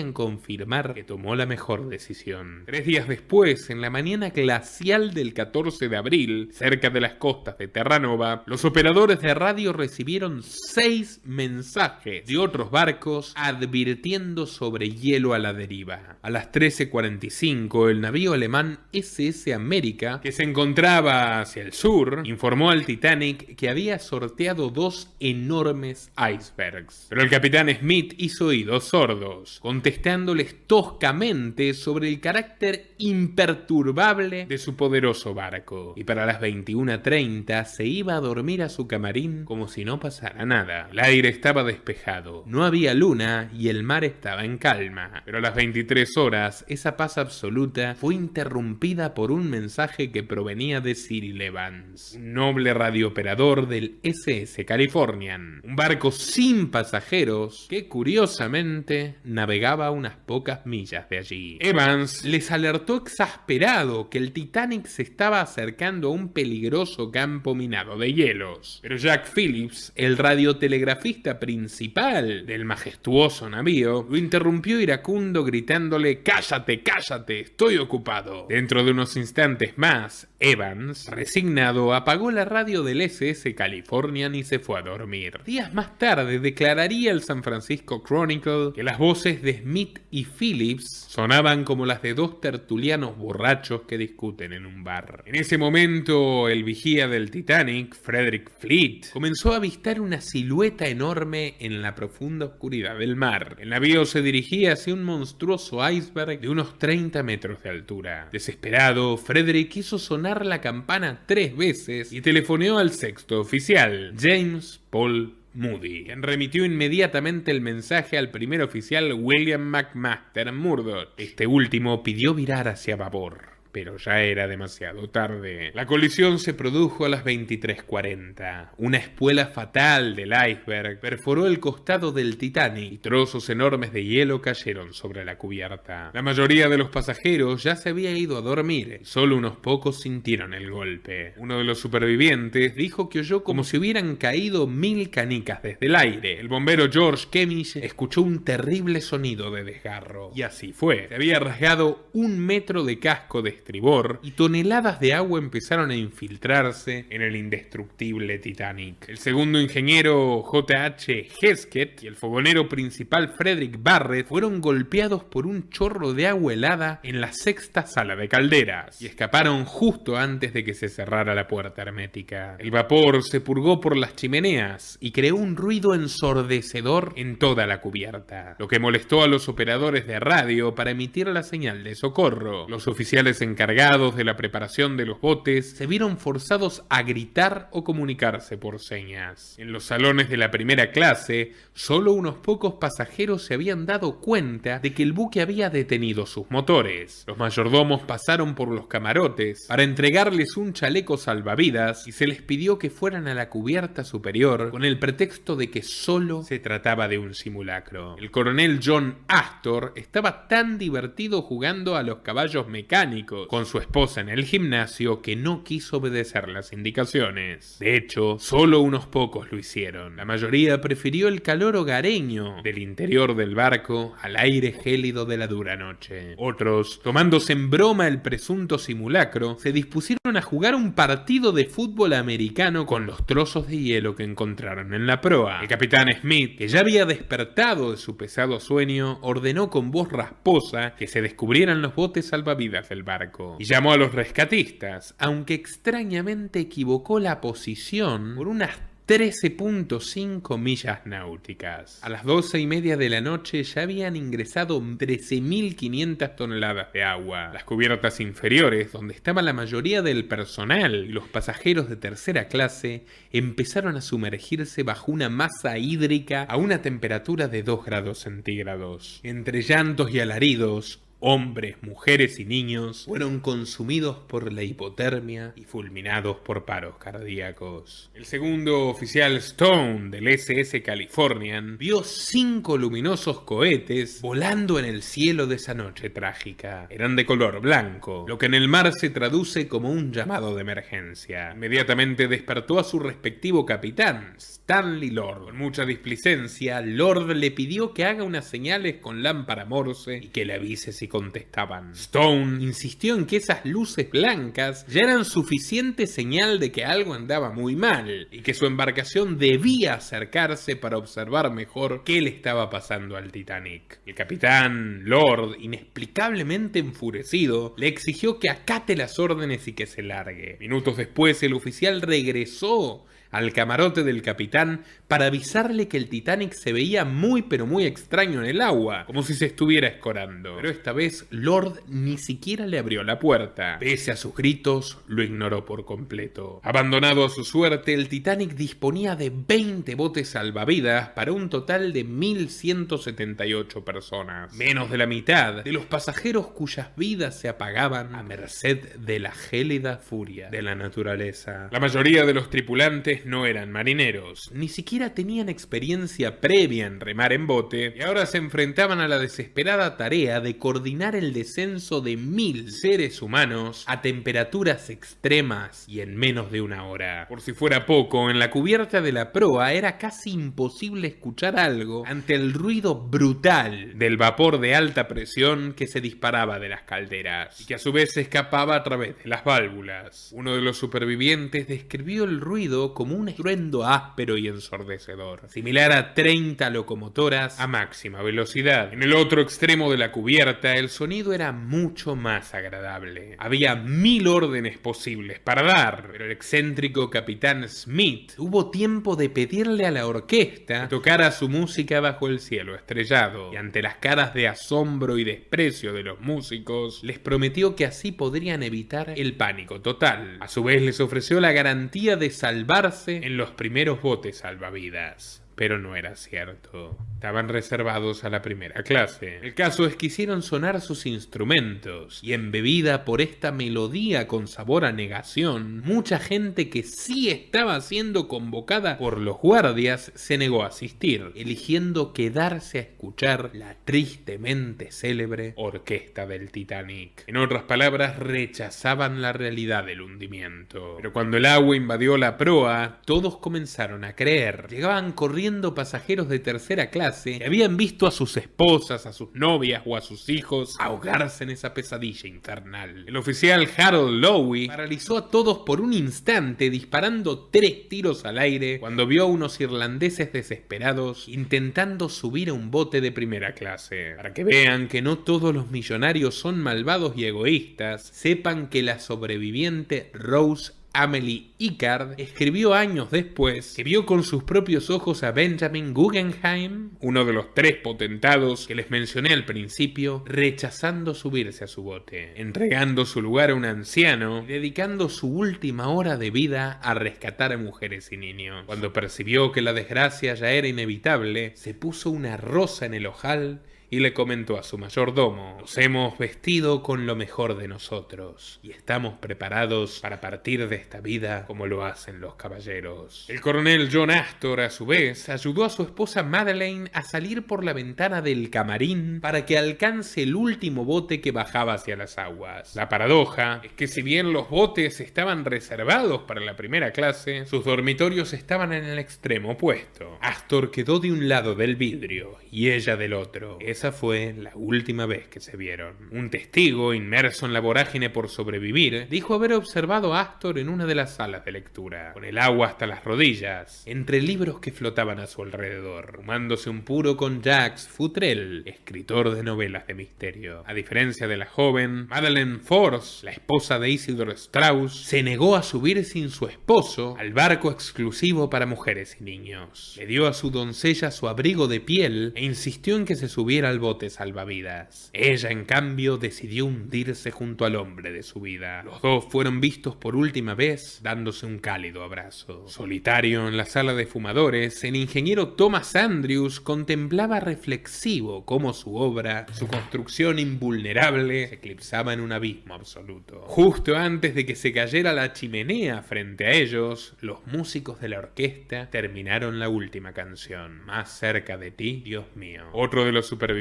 en confirmar que tomó la mejor decisión. 3 días después, en la mañana glacial del 14 de abril, cerca de las costas de Terranova, los operadores de radio recibieron 6 mensajes de otros barcos advirtiendo sobre hielo a la deriva. A las 13:45, el navío alemán SS América, que se encontraba hacia el sur, informó al Titanic que había sorteado 2 enormes icebergs. Pero el capitán Smith hizo oídos sordos, contestándoles toscamente sobre el carácter imperturbable de su poderoso barco. Y para las 21:30 se iba a dormir a su camarín como si no pasara nada. El aire estaba despejado, no había luna y el mar estaba en calma. Pero a las 23 horas, esa paz absoluta fue interrumpida por un mensaje que provenía de Cyril Evans, un noble radiooperador del SS SS Californian, un barco sin pasajeros que curiosamente navegaba a unas pocas millas de allí. Evans les alertó exasperado que el Titanic se estaba acercando a un peligroso campo minado de hielos, pero Jack Phillips, el radiotelegrafista principal del majestuoso navío, lo interrumpió iracundo gritándole: «¡Cállate, cállate! ¡Estoy ocupado!». Dentro de unos instantes más, Evans, resignado, apagó la radio del SS Californian y se fue a dormir. Días más tarde declararía el San Francisco Chronicle que las voces de Smith y Phillips sonaban como las de dos tertulianos borrachos que discuten en un bar. En ese momento, el vigía del Titanic, Frederick Fleet, comenzó a avistar una silueta enorme en la profunda oscuridad del mar. El navío se dirigía hacia un monstruoso iceberg de unos 30 metros de altura. Desesperado, Frederick hizo sonar la campana 3 veces y telefoneó al sexto oficial, James Paul Moody, quien remitió inmediatamente el mensaje al primer oficial William McMaster Murdoch. Este último pidió virar hacia babor, pero ya era demasiado tarde. La colisión se produjo a las 23:40. Una espuela fatal del iceberg perforó el costado del Titanic y trozos enormes de hielo cayeron sobre la cubierta. La mayoría de los pasajeros ya se había ido a dormir, solo unos pocos sintieron el golpe. Uno de los supervivientes dijo que oyó como si hubieran caído 1000 canicas desde el aire. El bombero George Kemish escuchó un terrible sonido de desgarro. Y así fue. Se había rasgado 1 metro de casco de estribor y toneladas de agua empezaron a infiltrarse en el indestructible Titanic. El segundo ingeniero J.H. Hesketh y el fogonero principal Frederick Barrett fueron golpeados por un chorro de agua helada en la sexta sala de calderas y escaparon justo antes de que se cerrara la puerta hermética. El vapor se purgó por las chimeneas y creó un ruido ensordecedor en toda la cubierta, lo que molestó a los operadores de radio para emitir la señal de socorro. Los oficiales encargados de la preparación de los botes se vieron forzados a gritar o comunicarse por señas. En los salones de la primera clase, solo unos pocos pasajeros se habían dado cuenta de que el buque había detenido sus motores. Los mayordomos pasaron por los camarotes para entregarles un chaleco salvavidas y se les pidió que fueran a la cubierta superior con el pretexto de que solo se trataba de un simulacro. El coronel John Astor estaba tan divertido jugando a los caballos mecánicos con su esposa en el gimnasio que no quiso obedecer las indicaciones. De hecho, solo unos pocos lo hicieron. La mayoría prefirió el calor hogareño del interior del barco al aire gélido de la dura noche. Otros, tomándose en broma el presunto simulacro, se dispusieron a jugar un partido de fútbol americano con los trozos de hielo que encontraron en la proa. El capitán Smith, que ya había despertado de su pesado sueño, ordenó con voz rasposa que se descubrieran los botes salvavidas del barco y llamó a los rescatistas, aunque extrañamente equivocó la posición por unas 13.5 millas náuticas. A las 12:30 de la noche ya habían ingresado 13.500 toneladas de agua. Las cubiertas inferiores, donde estaba la mayoría del personal y los pasajeros de tercera clase, empezaron a sumergirse bajo una masa hídrica a una temperatura de 2 grados centígrados. Entre llantos y alaridos, hombres, mujeres y niños fueron consumidos por la hipotermia y fulminados por paros cardíacos. El segundo oficial Stone del SS Californian vio 5 luminosos cohetes volando en el cielo de esa noche trágica. Eran de color blanco, lo que en el mar se traduce como un llamado de emergencia. Inmediatamente despertó a su respectivo capitán, Stanley Lord. Con mucha displicencia, Lord le pidió que haga unas señales con lámpara Morse y que le avise si contestaban. Stone insistió en que esas luces blancas ya eran suficiente señal de que algo andaba muy mal y que su embarcación debía acercarse para observar mejor qué le estaba pasando al Titanic. El capitán Lord, inexplicablemente enfurecido, le exigió que acate las órdenes y que se largue. Minutos después, el oficial regresó al camarote del capitán para avisarle que el Titanic se veía muy pero muy extraño en el agua, como si se estuviera escorando. Pero esta vez Lord ni siquiera le abrió la puerta. Pese a sus gritos, lo ignoró por completo. Abandonado a su suerte, el Titanic disponía de 20 botes salvavidas para un total de 1.178 personas. Menos de la mitad de los pasajeros cuyas vidas se apagaban a merced de la gélida furia de la naturaleza. La mayoría de los tripulantes tripulantes no eran marineros, ni siquiera tenían experiencia previa en remar en bote, y ahora se enfrentaban a la desesperada tarea de coordinar el descenso de 1000 seres humanos a temperaturas extremas y en menos de una hora. Por si fuera poco, en la cubierta de la proa era casi imposible escuchar algo ante el ruido brutal del vapor de alta presión que se disparaba de las calderas y que a su vez se escapaba a través de las válvulas. Uno de los supervivientes describió el ruido como un estruendo áspero y ensordecedor, similar a 30 locomotoras a máxima velocidad. En el otro extremo de la cubierta, el sonido era mucho más agradable. Había 1000 órdenes posibles para dar, pero el excéntrico capitán Smith tuvo tiempo de pedirle a la orquesta que tocara su música bajo el cielo estrellado, y ante las caras de asombro y desprecio de los músicos, les prometió que así podrían evitar el pánico total. A su vez les ofreció la garantía de salvarse en los primeros botes salvavidas. Pero no era cierto. Estaban reservados a la primera clase. El caso es que hicieron sonar sus instrumentos, y embebida por esta melodía con sabor a negación, mucha gente que sí estaba siendo convocada por los guardias se negó a asistir, eligiendo quedarse a escuchar la tristemente célebre orquesta del Titanic. En otras palabras, rechazaban la realidad del hundimiento. Pero cuando el agua invadió la proa, todos comenzaron a creer. Llegaban corriendo pasajeros de tercera clase que habían visto a sus esposas, a sus novias o a sus hijos ahogarse en esa pesadilla infernal. El oficial Harold Lowe paralizó a todos por un instante disparando 3 tiros al aire cuando vio a unos irlandeses desesperados intentando subir a un bote de primera clase. Para que vean que no todos los millonarios son malvados y egoístas, sepan que la sobreviviente Rose Amelie Icard escribió años después que vio con sus propios ojos a Benjamin Guggenheim, uno de los 3 potentados que les mencioné al principio, rechazando subirse a su bote, entregando su lugar a un anciano y dedicando su última hora de vida a rescatar a mujeres y niños. Cuando percibió que la desgracia ya era inevitable, se puso una rosa en el ojal y le comentó a su mayordomo: nos hemos vestido con lo mejor de nosotros y estamos preparados para partir de esta vida como lo hacen los caballeros. El coronel John Astor, a su vez, ayudó a su esposa Madeleine a salir por la ventana del camarín para que alcance el último bote que bajaba hacia las aguas. La paradoja es que si bien los botes estaban reservados para la primera clase, sus dormitorios estaban en el extremo opuesto. Astor quedó de un lado del vidrio y ella del otro. Esa fue la última vez que se vieron. Un testigo, inmerso en la vorágine por sobrevivir, dijo haber observado a Astor en una de las salas de lectura, con el agua hasta las rodillas, entre libros que flotaban a su alrededor, fumándose un puro con Jacques Futrell, escritor de novelas de misterio. A diferencia de la joven, Madeleine Force, la esposa de Isidor Strauss, se negó a subir sin su esposo al barco exclusivo para mujeres y niños. Le dio a su doncella su abrigo de piel e insistió en que se subiera al bote salvavidas. Ella, en cambio, decidió hundirse junto al hombre de su vida. Los dos fueron vistos por última vez dándose un cálido abrazo. Solitario en la sala de fumadores, el ingeniero Thomas Andrews contemplaba reflexivo cómo su obra, su construcción invulnerable, se eclipsaba en un abismo absoluto. Justo antes de que se cayera la chimenea frente a ellos, los músicos de la orquesta terminaron la última canción, Más cerca de ti, Dios mío. Otro de los supervivientes,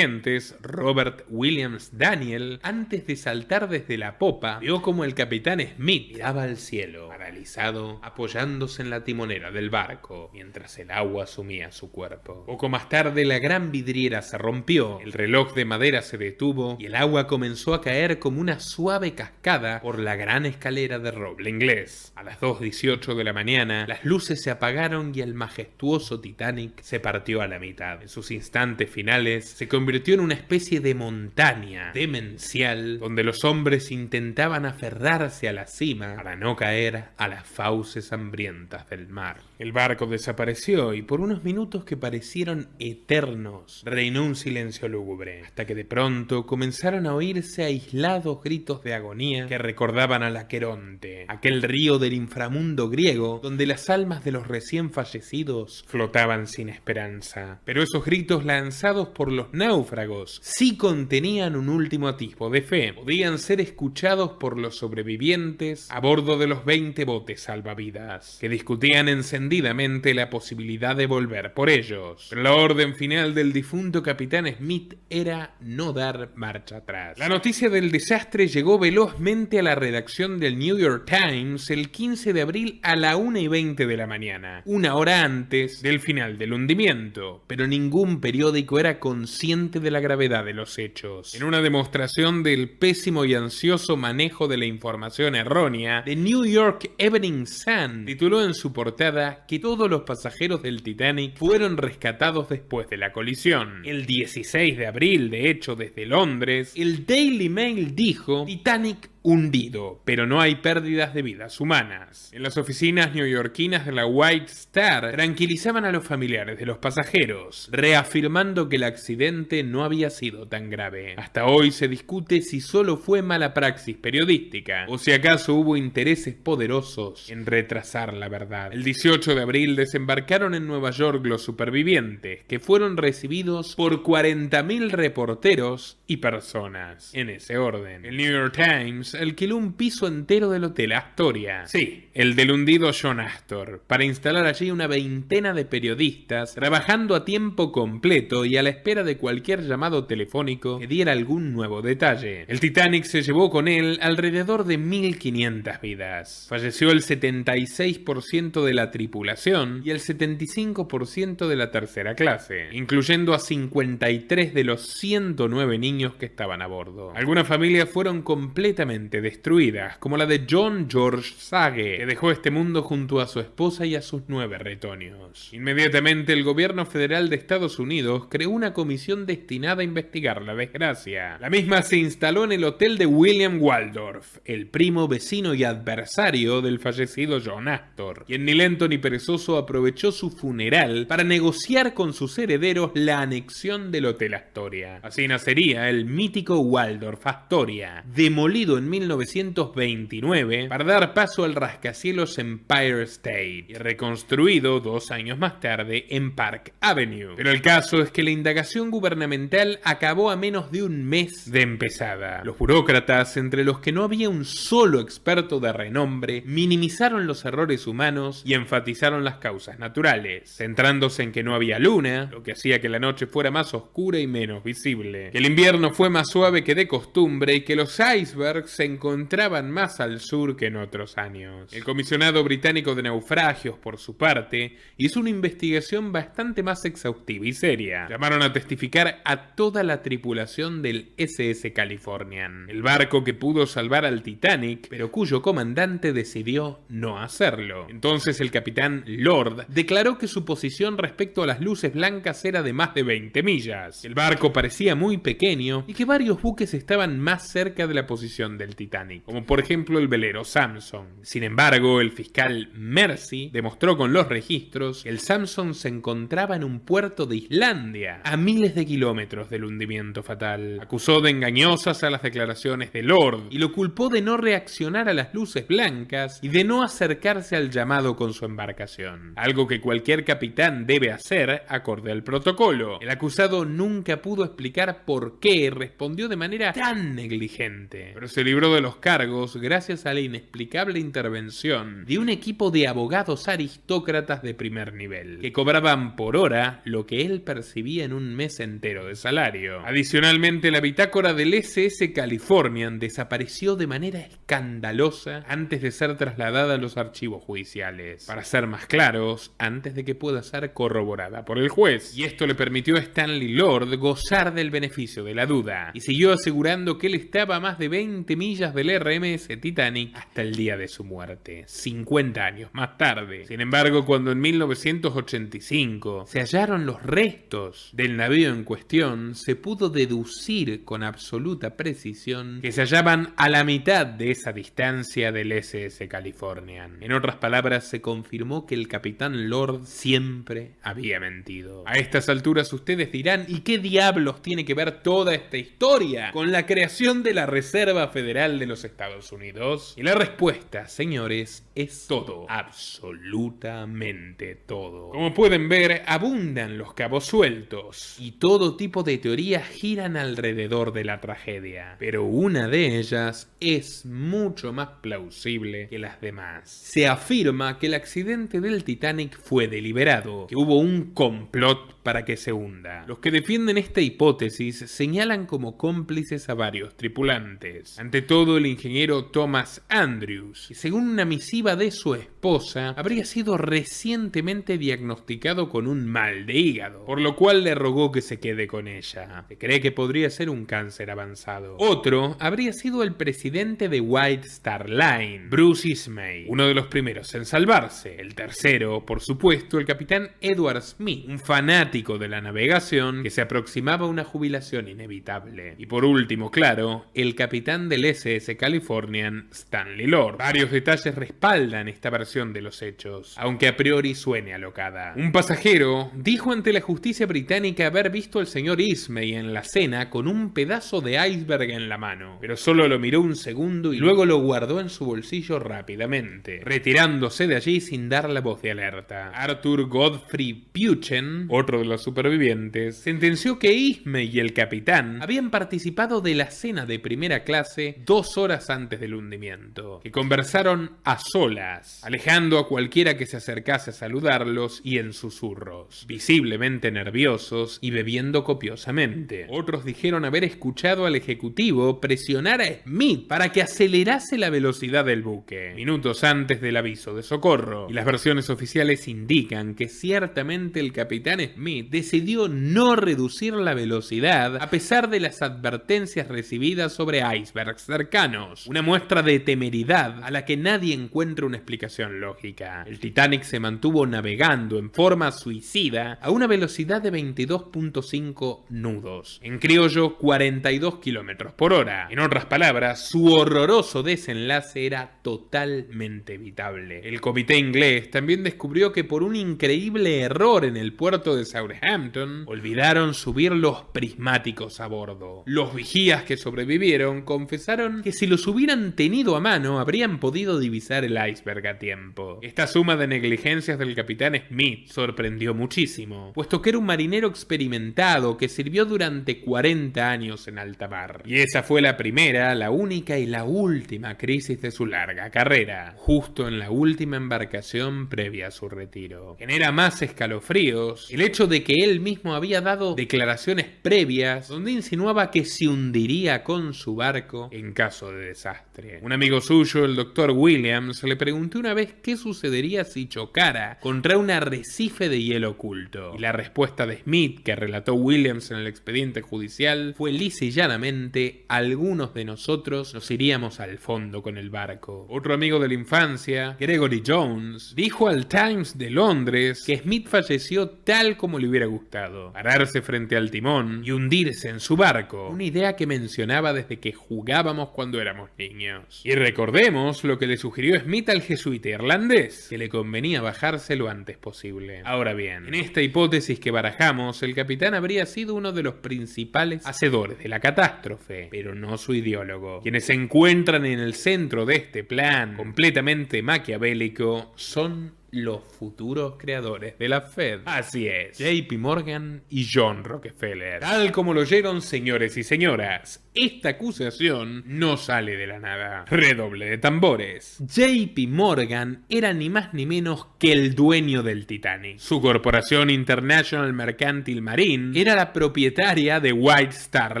Robert Williams Daniel, antes de saltar desde la popa, vio como el capitán Smith miraba al cielo, paralizado, apoyándose en la timonera del barco, mientras el agua sumía su cuerpo. Poco más tarde, la gran vidriera se rompió, el reloj de madera se detuvo y el agua comenzó a caer como una suave cascada por la gran escalera de roble inglés. A las 2:18 de la mañana, las luces se apagaron y el majestuoso Titanic se partió a la mitad. En sus instantes finales, se convirtió en una especie de montaña demencial donde los hombres intentaban aferrarse a la cima para no caer a las fauces hambrientas del mar. El barco desapareció y por unos minutos que parecieron eternos reinó un silencio lúgubre, hasta que de pronto comenzaron a oírse aislados gritos de agonía que recordaban al Aqueronte, aquel río del inframundo griego donde las almas de los recién fallecidos flotaban sin esperanza. Pero esos gritos lanzados por los náufragos sí contenían un último atisbo de fe. Podían ser escuchados por los sobrevivientes a bordo de los 20 botes salvavidas, que discutían encendidamente la posibilidad de volver por ellos. Pero la orden final del difunto capitán Smith era no dar marcha atrás. La noticia del desastre llegó velozmente a la redacción del New York Times el 15 de abril a la 1:20 de la mañana, una hora antes del final del hundimiento, pero ningún periódico era consciente de la gravedad de los hechos. En una demostración del pésimo y ansioso manejo de la información errónea, The New York Evening Sun tituló en su portada que todos los pasajeros del Titanic fueron rescatados después de la colisión. El 16 de abril, de hecho, desde Londres, el Daily Mail dijo: Titanic hundido, pero no hay pérdidas de vidas humanas. En las oficinas neoyorquinas de la White Star tranquilizaban a los familiares de los pasajeros, reafirmando que el accidente no había sido tan grave. Hasta hoy se discute si solo fue mala praxis periodística o si acaso hubo intereses poderosos en retrasar la verdad. El 18 de abril desembarcaron en Nueva York los supervivientes, que fueron recibidos por 40.000 reporteros y personas, en ese orden. El New York Times alquiló un piso entero del Hotel Astoria, sí, el del hundido John Astor, para instalar allí una veintena de periodistas trabajando a tiempo completo y a la espera de cualquier llamado telefónico que diera algún nuevo detalle. El Titanic se llevó con él alrededor de 1.500 vidas. Falleció el 76% de la tripulación y el 75% de la tercera clase, incluyendo a 53 de los 109 niños que estaban a bordo. Algunas familias fueron completamente destruidas, como la de John George Sage, que dejó este mundo junto a su esposa y a sus 9 retoños. Inmediatamente el gobierno federal de Estados Unidos creó una comisión destinada a investigar la desgracia. La misma se instaló en el hotel de William Waldorf, el primo, vecino y adversario del fallecido John Astor, quien ni lento ni perezoso aprovechó su funeral para negociar con sus herederos la anexión del Hotel Astoria. Así nacería el mítico Waldorf Astoria, demolido en 1929 para dar paso al rascacielos Empire State y reconstruido 2 años más tarde en Park Avenue. Pero el caso es que la indagación gubernamental acabó a menos de un mes de empezada. Los burócratas, entre los que no había un solo experto de renombre, minimizaron los errores humanos y enfatizaron las causas naturales, centrándose en que no había luna, lo que hacía que la noche fuera más oscura y menos visible, que el invierno fue más suave que de costumbre y que los icebergs se encontraban más al sur que en otros años. El comisionado británico de naufragios, por su parte, hizo una investigación bastante más exhaustiva y seria. Llamaron a testificar a toda la tripulación del SS Californian, el barco que pudo salvar al Titanic, pero cuyo comandante decidió no hacerlo. Entonces el capitán Lord declaró que su posición respecto a las luces blancas era de más de 20 millas. El barco parecía muy pequeño y que varios buques estaban más cerca de la posición del Titanic, como por ejemplo el velero Samson. Sin embargo, el fiscal Mercy demostró con los registros que el Samson se encontraba en un puerto de Islandia, a miles de kilómetros del hundimiento fatal. Acusó de engañosas a las declaraciones de Lord y lo culpó de no reaccionar a las luces blancas y de no acercarse al llamado con su embarcación, algo que cualquier capitán debe hacer acorde al protocolo. El acusado nunca pudo explicar por qué respondió de manera tan negligente, pero se libró de los cargos gracias a la inexplicable intervención de un equipo de abogados aristócratas de primer nivel, que cobraban por hora lo que él percibía en un mes entero de salario. Adicionalmente, la bitácora del SS Californian desapareció de manera escandalosa antes de ser trasladada a los archivos judiciales. Para ser más claros, antes de que pueda ser corroborada por el juez. Y esto le permitió a Stanley Lord gozar del beneficio de la duda, y siguió asegurando que él estaba a más de 20 millas del RMS Titanic hasta el día de su muerte, 50 años más tarde. Sin embargo, cuando en 1985 se hallaron los restos del navío en cuestión, se pudo deducir con absoluta precisión que se hallaban a la mitad de esa distancia del SS Californian. En otras palabras, se confirmó que el capitán Lord siempre había mentido. A estas alturas ustedes dirán, ¿y qué diablos tiene que ver toda esta historia con la creación de la Reserva Federal Federal de los Estados Unidos? Y la respuesta, señores, es todo, absolutamente todo. Como pueden ver, abundan los cabos sueltos y todo tipo de teorías giran alrededor de la tragedia, pero una de ellas es mucho más plausible que las demás. Se afirma que el accidente del Titanic fue deliberado, que hubo un complot para que se hunda. Los que defienden esta hipótesis señalan como cómplices a varios tripulantes. Ante todo, el ingeniero Thomas Andrews, que según una misiva de su esposa, habría sido recientemente diagnosticado con un mal de hígado, por lo cual le rogó que se quede con ella. Se cree que podría ser un cáncer avanzado. Otro habría sido el presidente de White Star Line, Bruce Ismay, uno de los primeros en salvarse. El tercero, por supuesto, el capitán Edward Smith, un fanático de la navegación que se aproximaba a una jubilación inevitable. Y por último, claro, el capitán del SS Californian, Stanley Lord. Varios detalles respaldan esta versión de los hechos, aunque a priori suene alocada. Un pasajero dijo ante la justicia británica haber visto al señor Ismay en la cena con un pedazo de iceberg en la mano, pero solo lo miró un segundo y luego lo guardó en su bolsillo rápidamente, retirándose de allí sin dar la voz de alerta. Arthur Godfrey Puchen, otro de los supervivientes, sentenció que Ismay y el capitán habían participado de la cena de primera clase 2 horas antes del hundimiento, que conversaron a solas, alejando a cualquiera que se acercase a saludarlos y en susurros, visiblemente nerviosos y bebiendo copiosamente. Otros dijeron haber escuchado al ejecutivo presionar a Smith para que acelerase la velocidad del buque, minutos antes del aviso de socorro, y las versiones oficiales indican que ciertamente el capitán Smith decidió no reducir la velocidad a pesar de las advertencias recibidas sobre icebergs cercanos, una muestra de temeridad a la que nadie encuentra una explicación lógica. El Titanic se mantuvo navegando en forma suicida a una velocidad de 22.5 nudos, en criollo 42 km por hora. En otras palabras, su horroroso desenlace era totalmente evitable. El comité inglés también descubrió que por un increíble error en el puerto de Southampton, olvidaron subir los prismáticos a bordo. Los vigías que sobrevivieron confesaron que si los hubieran tenido a mano habrían podido divisar el iceberg a tiempo. Esta suma de negligencias del capitán Smith sorprendió muchísimo, puesto que era un marinero experimentado que sirvió durante 40 años en alta mar. Y esa fue la primera, la única y la última crisis de su larga carrera, justo en la última embarcación previa a su retiro. Genera más escalofríos el hecho de que él mismo había dado declaraciones previas donde insinuaba que se hundiría con su barco en caso de desastre. Un amigo suyo, el Dr. Williams, le preguntó una vez qué sucedería si chocara contra un arrecife de hielo oculto. Y la respuesta de Smith, que relató Williams en el expediente judicial, fue lisa y llanamente: algunos de nosotros nos iríamos al fondo con el barco. Otro amigo de la infancia, Gregory Jones, dijo al Times de Londres que Smith falleció tal como le hubiera gustado: pararse frente al timón y hundirse en su barco, una idea que mencionaba desde que jugábamos cuando éramos niños. Y recordemos lo que le sugirió Smith al jesuita irlandés, que le convenía bajarse lo antes posible. Ahora bien, en esta hipótesis que barajamos, el capitán habría sido uno de los principales hacedores de la catástrofe, pero no su ideólogo. Quienes se encuentran en el centro de este plan completamente maquiavélico son los futuros creadores de la Fed. Así es, JP Morgan y John Rockefeller. Tal como lo oyeron, señores y señoras, esta acusación no sale de la nada. Redoble de tambores. JP Morgan era ni más ni menos que el dueño del Titanic. Su corporación International Mercantile Marine era la propietaria de White Star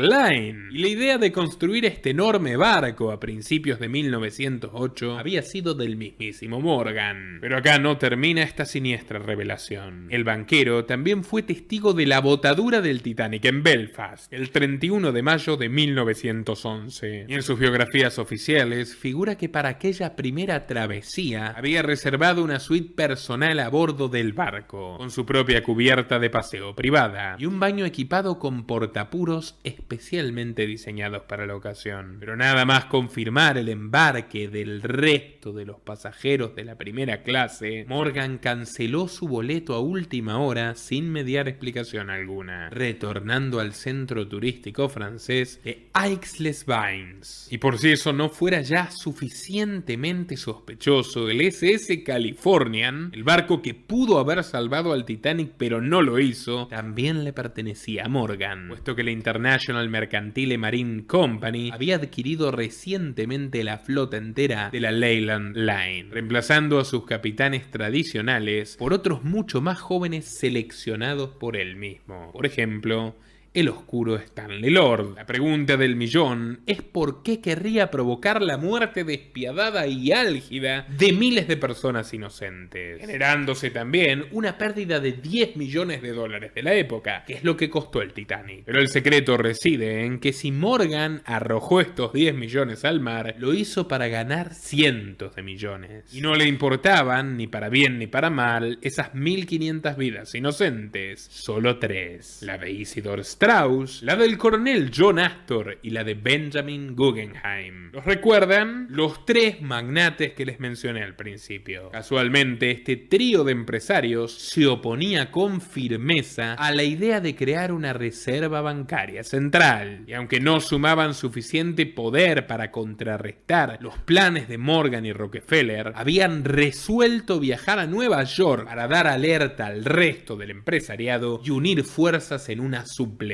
Line. Y la idea de construir este enorme barco a principios de 1908 había sido del mismísimo Morgan. Pero acá no termina esta siniestra revelación. El banquero también fue testigo de la botadura del Titanic en Belfast, el 31 de mayo de 1911. Y en sus biografías oficiales figura que para aquella primera travesía había reservado una suite personal a bordo del barco, con su propia cubierta de paseo privada y un baño equipado con portapuros especialmente diseñados para la ocasión. Pero nada más confirmar el embarque del resto de los pasajeros de la primera clase, Morgan canceló su boleto a última hora sin mediar explicación alguna, retornando al centro turístico francés de Aix-les Bains. Y por si eso no fuera ya suficientemente sospechoso, el SS Californian, el barco que pudo haber salvado al Titanic pero no lo hizo, también le pertenecía a Morgan, puesto que la International Mercantile Marine Company había adquirido recientemente la flota entera de la Leyland Line, reemplazando a sus capitanes tradicionales por otros mucho más jóvenes seleccionados por él mismo. Por ejemplo, el oscuro Stanley Lord. La pregunta del millón es por qué querría provocar la muerte despiadada y álgida de miles de personas inocentes, generándose también una pérdida de $10 millones de la época, que es lo que costó el Titanic. Pero el secreto reside en que si Morgan arrojó estos 10 millones al mar, lo hizo para ganar cientos de millones. Y no le importaban, ni para bien ni para mal, esas 1500 vidas inocentes, solo 3. La de Isidore Straus, la del coronel John Astor y la de Benjamin Guggenheim. ¿Los recuerdan? Los 3 magnates que les mencioné al principio. Casualmente, este trío de empresarios se oponía con firmeza a la idea de crear una reserva bancaria central. Y aunque no sumaban suficiente poder para contrarrestar los planes de Morgan y Rockefeller, habían resuelto viajar a Nueva York para dar alerta al resto del empresariado y unir fuerzas en una sublevación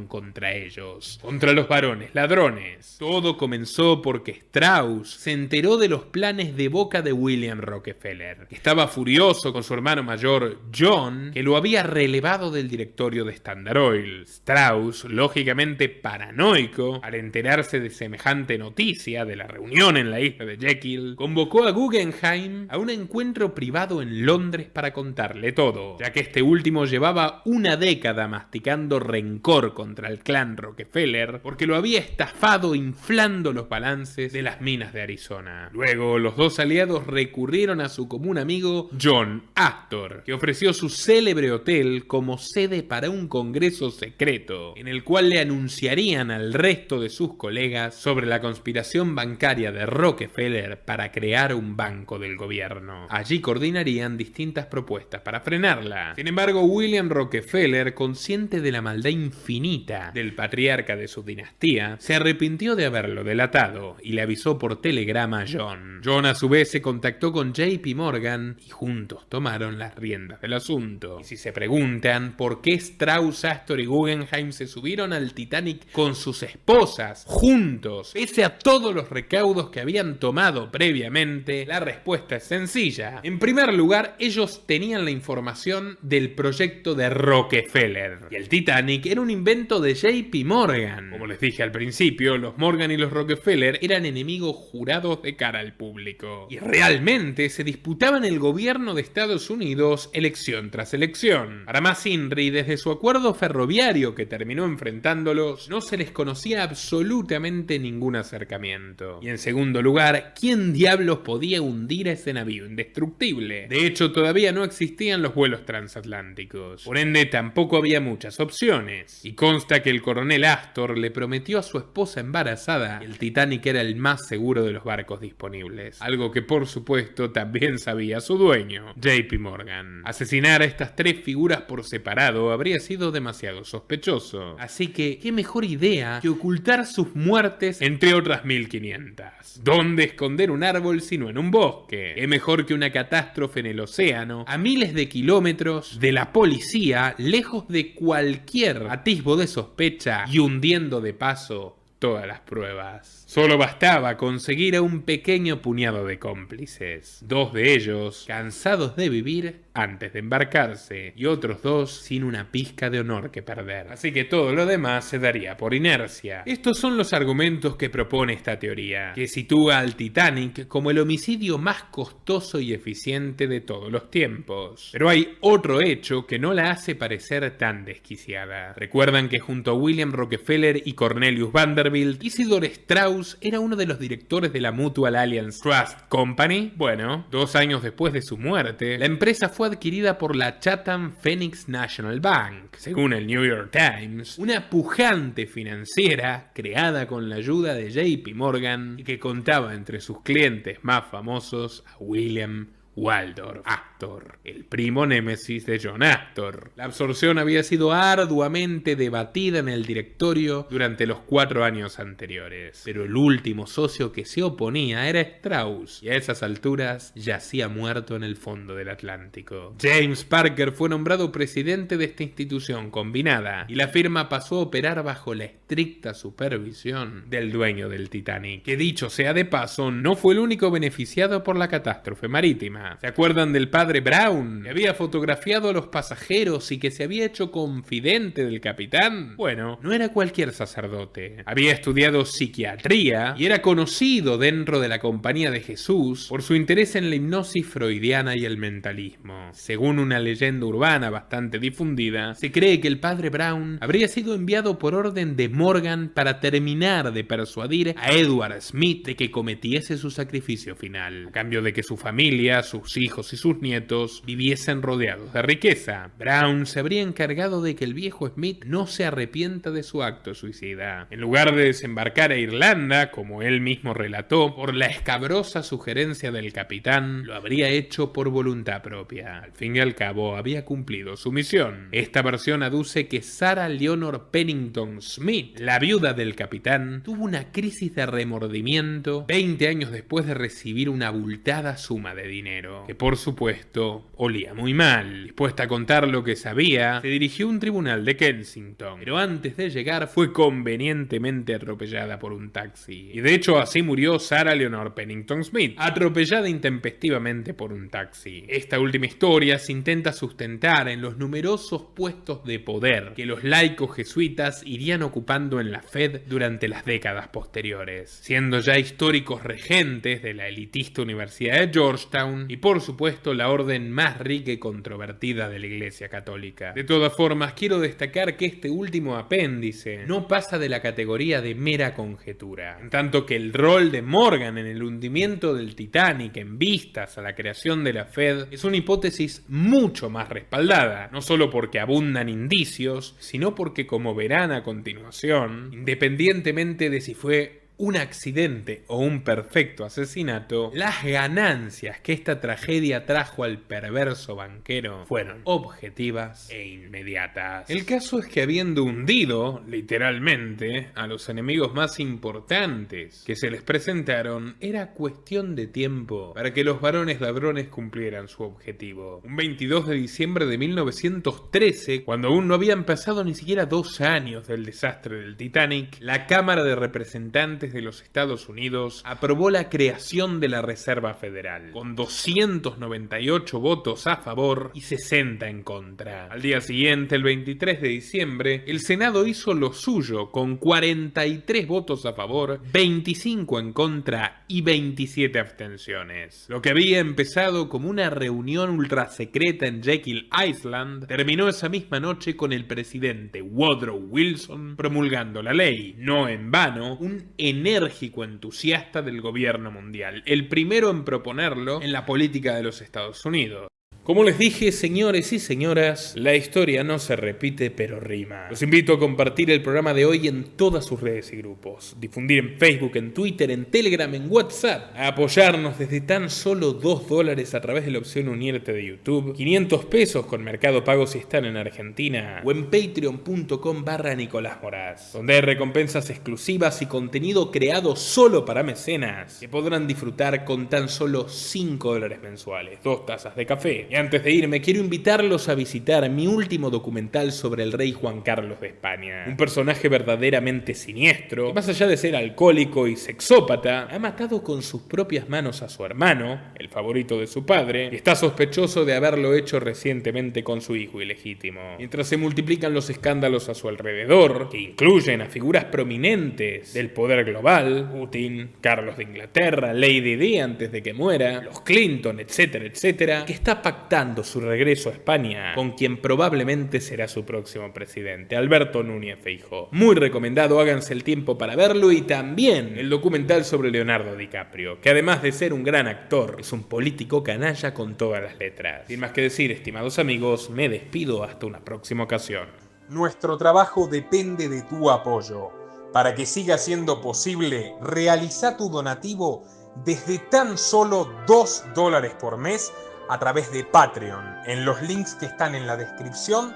contra ellos, contra los varones ladrones. Todo comenzó porque Strauss se enteró de los planes de boca de William Rockefeller, que estaba furioso con su hermano mayor John, que lo había relevado del directorio de Standard Oil. Strauss, lógicamente paranoico al enterarse de semejante noticia de la reunión en la isla de Jekyll, convocó a Guggenheim a un encuentro privado en Londres para contarle todo, ya que este último llevaba una década masticando rencor contra el clan Rockefeller porque lo había estafado inflando los balances de las minas de Arizona. Luego, los dos aliados recurrieron a su común amigo John Astor, que ofreció su célebre hotel como sede para un congreso secreto, en el cual le anunciarían al resto de sus colegas sobre la conspiración bancaria de Rockefeller para crear un banco del gobierno. Allí coordinarían distintas propuestas para frenarla. Sin embargo, William Rockefeller, consciente de la maldad infinita del patriarca de su dinastía, se arrepintió de haberlo delatado y le avisó por telegrama a John. John a su vez se contactó con JP Morgan y juntos tomaron las riendas del asunto. Y si se preguntan por qué Strauss, Astor y Guggenheim se subieron al Titanic con sus esposas juntos, pese a todos los recaudos que habían tomado previamente, la respuesta es sencilla. En primer lugar, ellos tenían la información del proyecto de Rockefeller y el Titanic era un invento de JP Morgan. Como les dije al principio, los Morgan y los Rockefeller eran enemigos jurados de cara al público. Y realmente se disputaban el gobierno de Estados Unidos elección tras elección. Para más inri, desde su acuerdo ferroviario que terminó enfrentándolos, no se les conocía absolutamente ningún acercamiento. Y en segundo lugar, ¿quién diablos podía hundir a ese navío indestructible? De hecho, todavía no existían los vuelos transatlánticos. Por ende, tampoco había muchas opciones. Y consta que el coronel Astor le prometió a su esposa embarazada que el Titanic era el más seguro de los barcos disponibles. Algo que por supuesto también sabía su dueño, JP Morgan. Asesinar a estas 3 figuras por separado habría sido demasiado sospechoso. Así que, ¿qué mejor idea que ocultar sus muertes entre otras 1500? ¿Dónde esconder un árbol sino en un bosque? ¿Qué mejor que una catástrofe en el océano, a miles de kilómetros de la policía, lejos de cualquier atisbo de sospecha y hundiendo de paso todas las pruebas? Solo bastaba conseguir a un pequeño puñado de cómplices, 2 de ellos cansados de vivir antes de embarcarse y otros 2 sin una pizca de honor que perder. Así que todo lo demás se daría por inercia. Estos son los argumentos que propone esta teoría, que sitúa al Titanic como el homicidio más costoso y eficiente de todos los tiempos. Pero hay otro hecho que no la hace parecer tan desquiciada. ¿Recuerdan que junto a William Rockefeller y Cornelius Vanderbilt, Isidore Straus era uno de los directores de la Mutual Alliance Trust Company? Bueno, 2 años después de su muerte, la empresa fue adquirida por la Chatham Phoenix National Bank, según el New York Times, una pujante financiera creada con la ayuda de JP Morgan y que contaba entre sus clientes más famosos a William Waldorf, Astor, el primo némesis de John Astor. La absorción había sido arduamente debatida en el directorio durante los 4 años anteriores, pero el último socio que se oponía era Strauss, y a esas alturas yacía muerto en el fondo del Atlántico. James Parker fue nombrado presidente de esta institución combinada, y la firma pasó a operar bajo la estricta supervisión del dueño del Titanic, que dicho sea de paso, no fue el único beneficiado por la catástrofe marítima. ¿Se acuerdan del padre Brown, que había fotografiado a los pasajeros y que se había hecho confidente del capitán? Bueno, no era cualquier sacerdote. Había estudiado psiquiatría y era conocido dentro de la Compañía de Jesús por su interés en la hipnosis freudiana y el mentalismo. Según una leyenda urbana bastante difundida, se cree que el padre Brown habría sido enviado por orden de Morgan para terminar de persuadir a Edward Smith de que cometiese su sacrificio final, a cambio de que su familia, sus hijos y sus nietos viviesen rodeados de riqueza. Brown se habría encargado de que el viejo Smith no se arrepienta de su acto suicida. En lugar de desembarcar a Irlanda, como él mismo relató, por la escabrosa sugerencia del capitán, lo habría hecho por voluntad propia. Al fin y al cabo, había cumplido su misión. Esta versión aduce que Sarah Leonor Pennington Smith, la viuda del capitán, tuvo una crisis de remordimiento 20 años después de recibir una abultada suma de dinero, que por supuesto olía muy mal. Dispuesta a contar lo que sabía, se dirigió a un tribunal de Kensington, pero antes de llegar fue convenientemente atropellada por un taxi. Y de hecho así murió Sarah Leonor Pennington Smith, atropellada intempestivamente por un taxi. Esta última historia se intenta sustentar en los numerosos puestos de poder que los laicos jesuitas irían ocupando en la Fed durante las décadas posteriores, siendo ya históricos regentes de la elitista Universidad de Georgetown y por supuesto la orden más rica y controvertida de la Iglesia Católica. De todas formas, quiero destacar que este último apéndice no pasa de la categoría de mera conjetura, en tanto que el rol de Morgan en el hundimiento del Titanic en vistas a la creación de la Fed es una hipótesis mucho más respaldada, no solo porque abundan indicios, sino porque, como verán a continuación, independientemente de si fue un accidente o un perfecto asesinato, las ganancias que esta tragedia trajo al perverso banquero fueron objetivas e inmediatas. El caso es que habiendo hundido, literalmente, a los enemigos más importantes que se les presentaron, era cuestión de tiempo para que los varones ladrones cumplieran su objetivo. Un 22 de diciembre de 1913, cuando aún no habían pasado ni siquiera 2 años del desastre del Titanic, la Cámara de Representantes de los Estados Unidos aprobó la creación de la Reserva Federal, con 298 votos a favor y 60 en contra. Al día siguiente, el 23 de diciembre, el Senado hizo lo suyo, con 43 votos a favor, 25 en contra y 27 abstenciones. Lo que había empezado como una reunión ultrasecreta en Jekyll Island terminó esa misma noche con el presidente Woodrow Wilson promulgando la ley, no en vano, un enérgico entusiasta del gobierno mundial, el primero en proponerlo en la política de los Estados Unidos. Como les dije, señores y señoras, la historia no se repite pero rima. Los invito a compartir el programa de hoy en todas sus redes y grupos, difundir en Facebook, en Twitter, en Telegram, en WhatsApp, a apoyarnos desde tan solo $2 a través de la opción Unirte de YouTube, 500 pesos con Mercado Pago si están en Argentina, o en patreon.com/Nicolás Moraz, donde hay recompensas exclusivas y contenido creado solo para mecenas, que podrán disfrutar con tan solo $5 mensuales, 2 tazas de café. Y antes de irme, quiero invitarlos a visitar mi último documental sobre el rey Juan Carlos de España. Un personaje verdaderamente siniestro, que más allá de ser alcohólico y sexópata, ha matado con sus propias manos a su hermano, el favorito de su padre, y está sospechoso de haberlo hecho recientemente con su hijo ilegítimo. Mientras se multiplican los escándalos a su alrededor, que incluyen a figuras prominentes del poder global, Putin, Carlos de Inglaterra, Lady Di antes de que muera, los Clinton, etcétera, etcétera, que está pactando su regreso a España con quien probablemente será su próximo presidente, Alberto Núñez Feijóo. Muy recomendado, háganse el tiempo para verlo, y también el documental sobre Leonardo DiCaprio, que además de ser un gran actor, es un político canalla con todas las letras. Sin más que decir, estimados amigos, me despido hasta una próxima ocasión. Nuestro trabajo depende de tu apoyo. Para que siga siendo posible, realiza tu donativo desde tan solo $2 por mes a través de Patreon, en los links que están en la descripción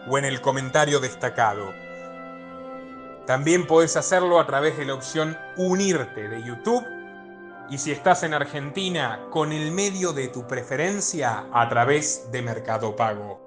o en el comentario destacado. También podés hacerlo a través de la opción Unirte de YouTube, y si estás en Argentina, con el medio de tu preferencia, a través de Mercado Pago.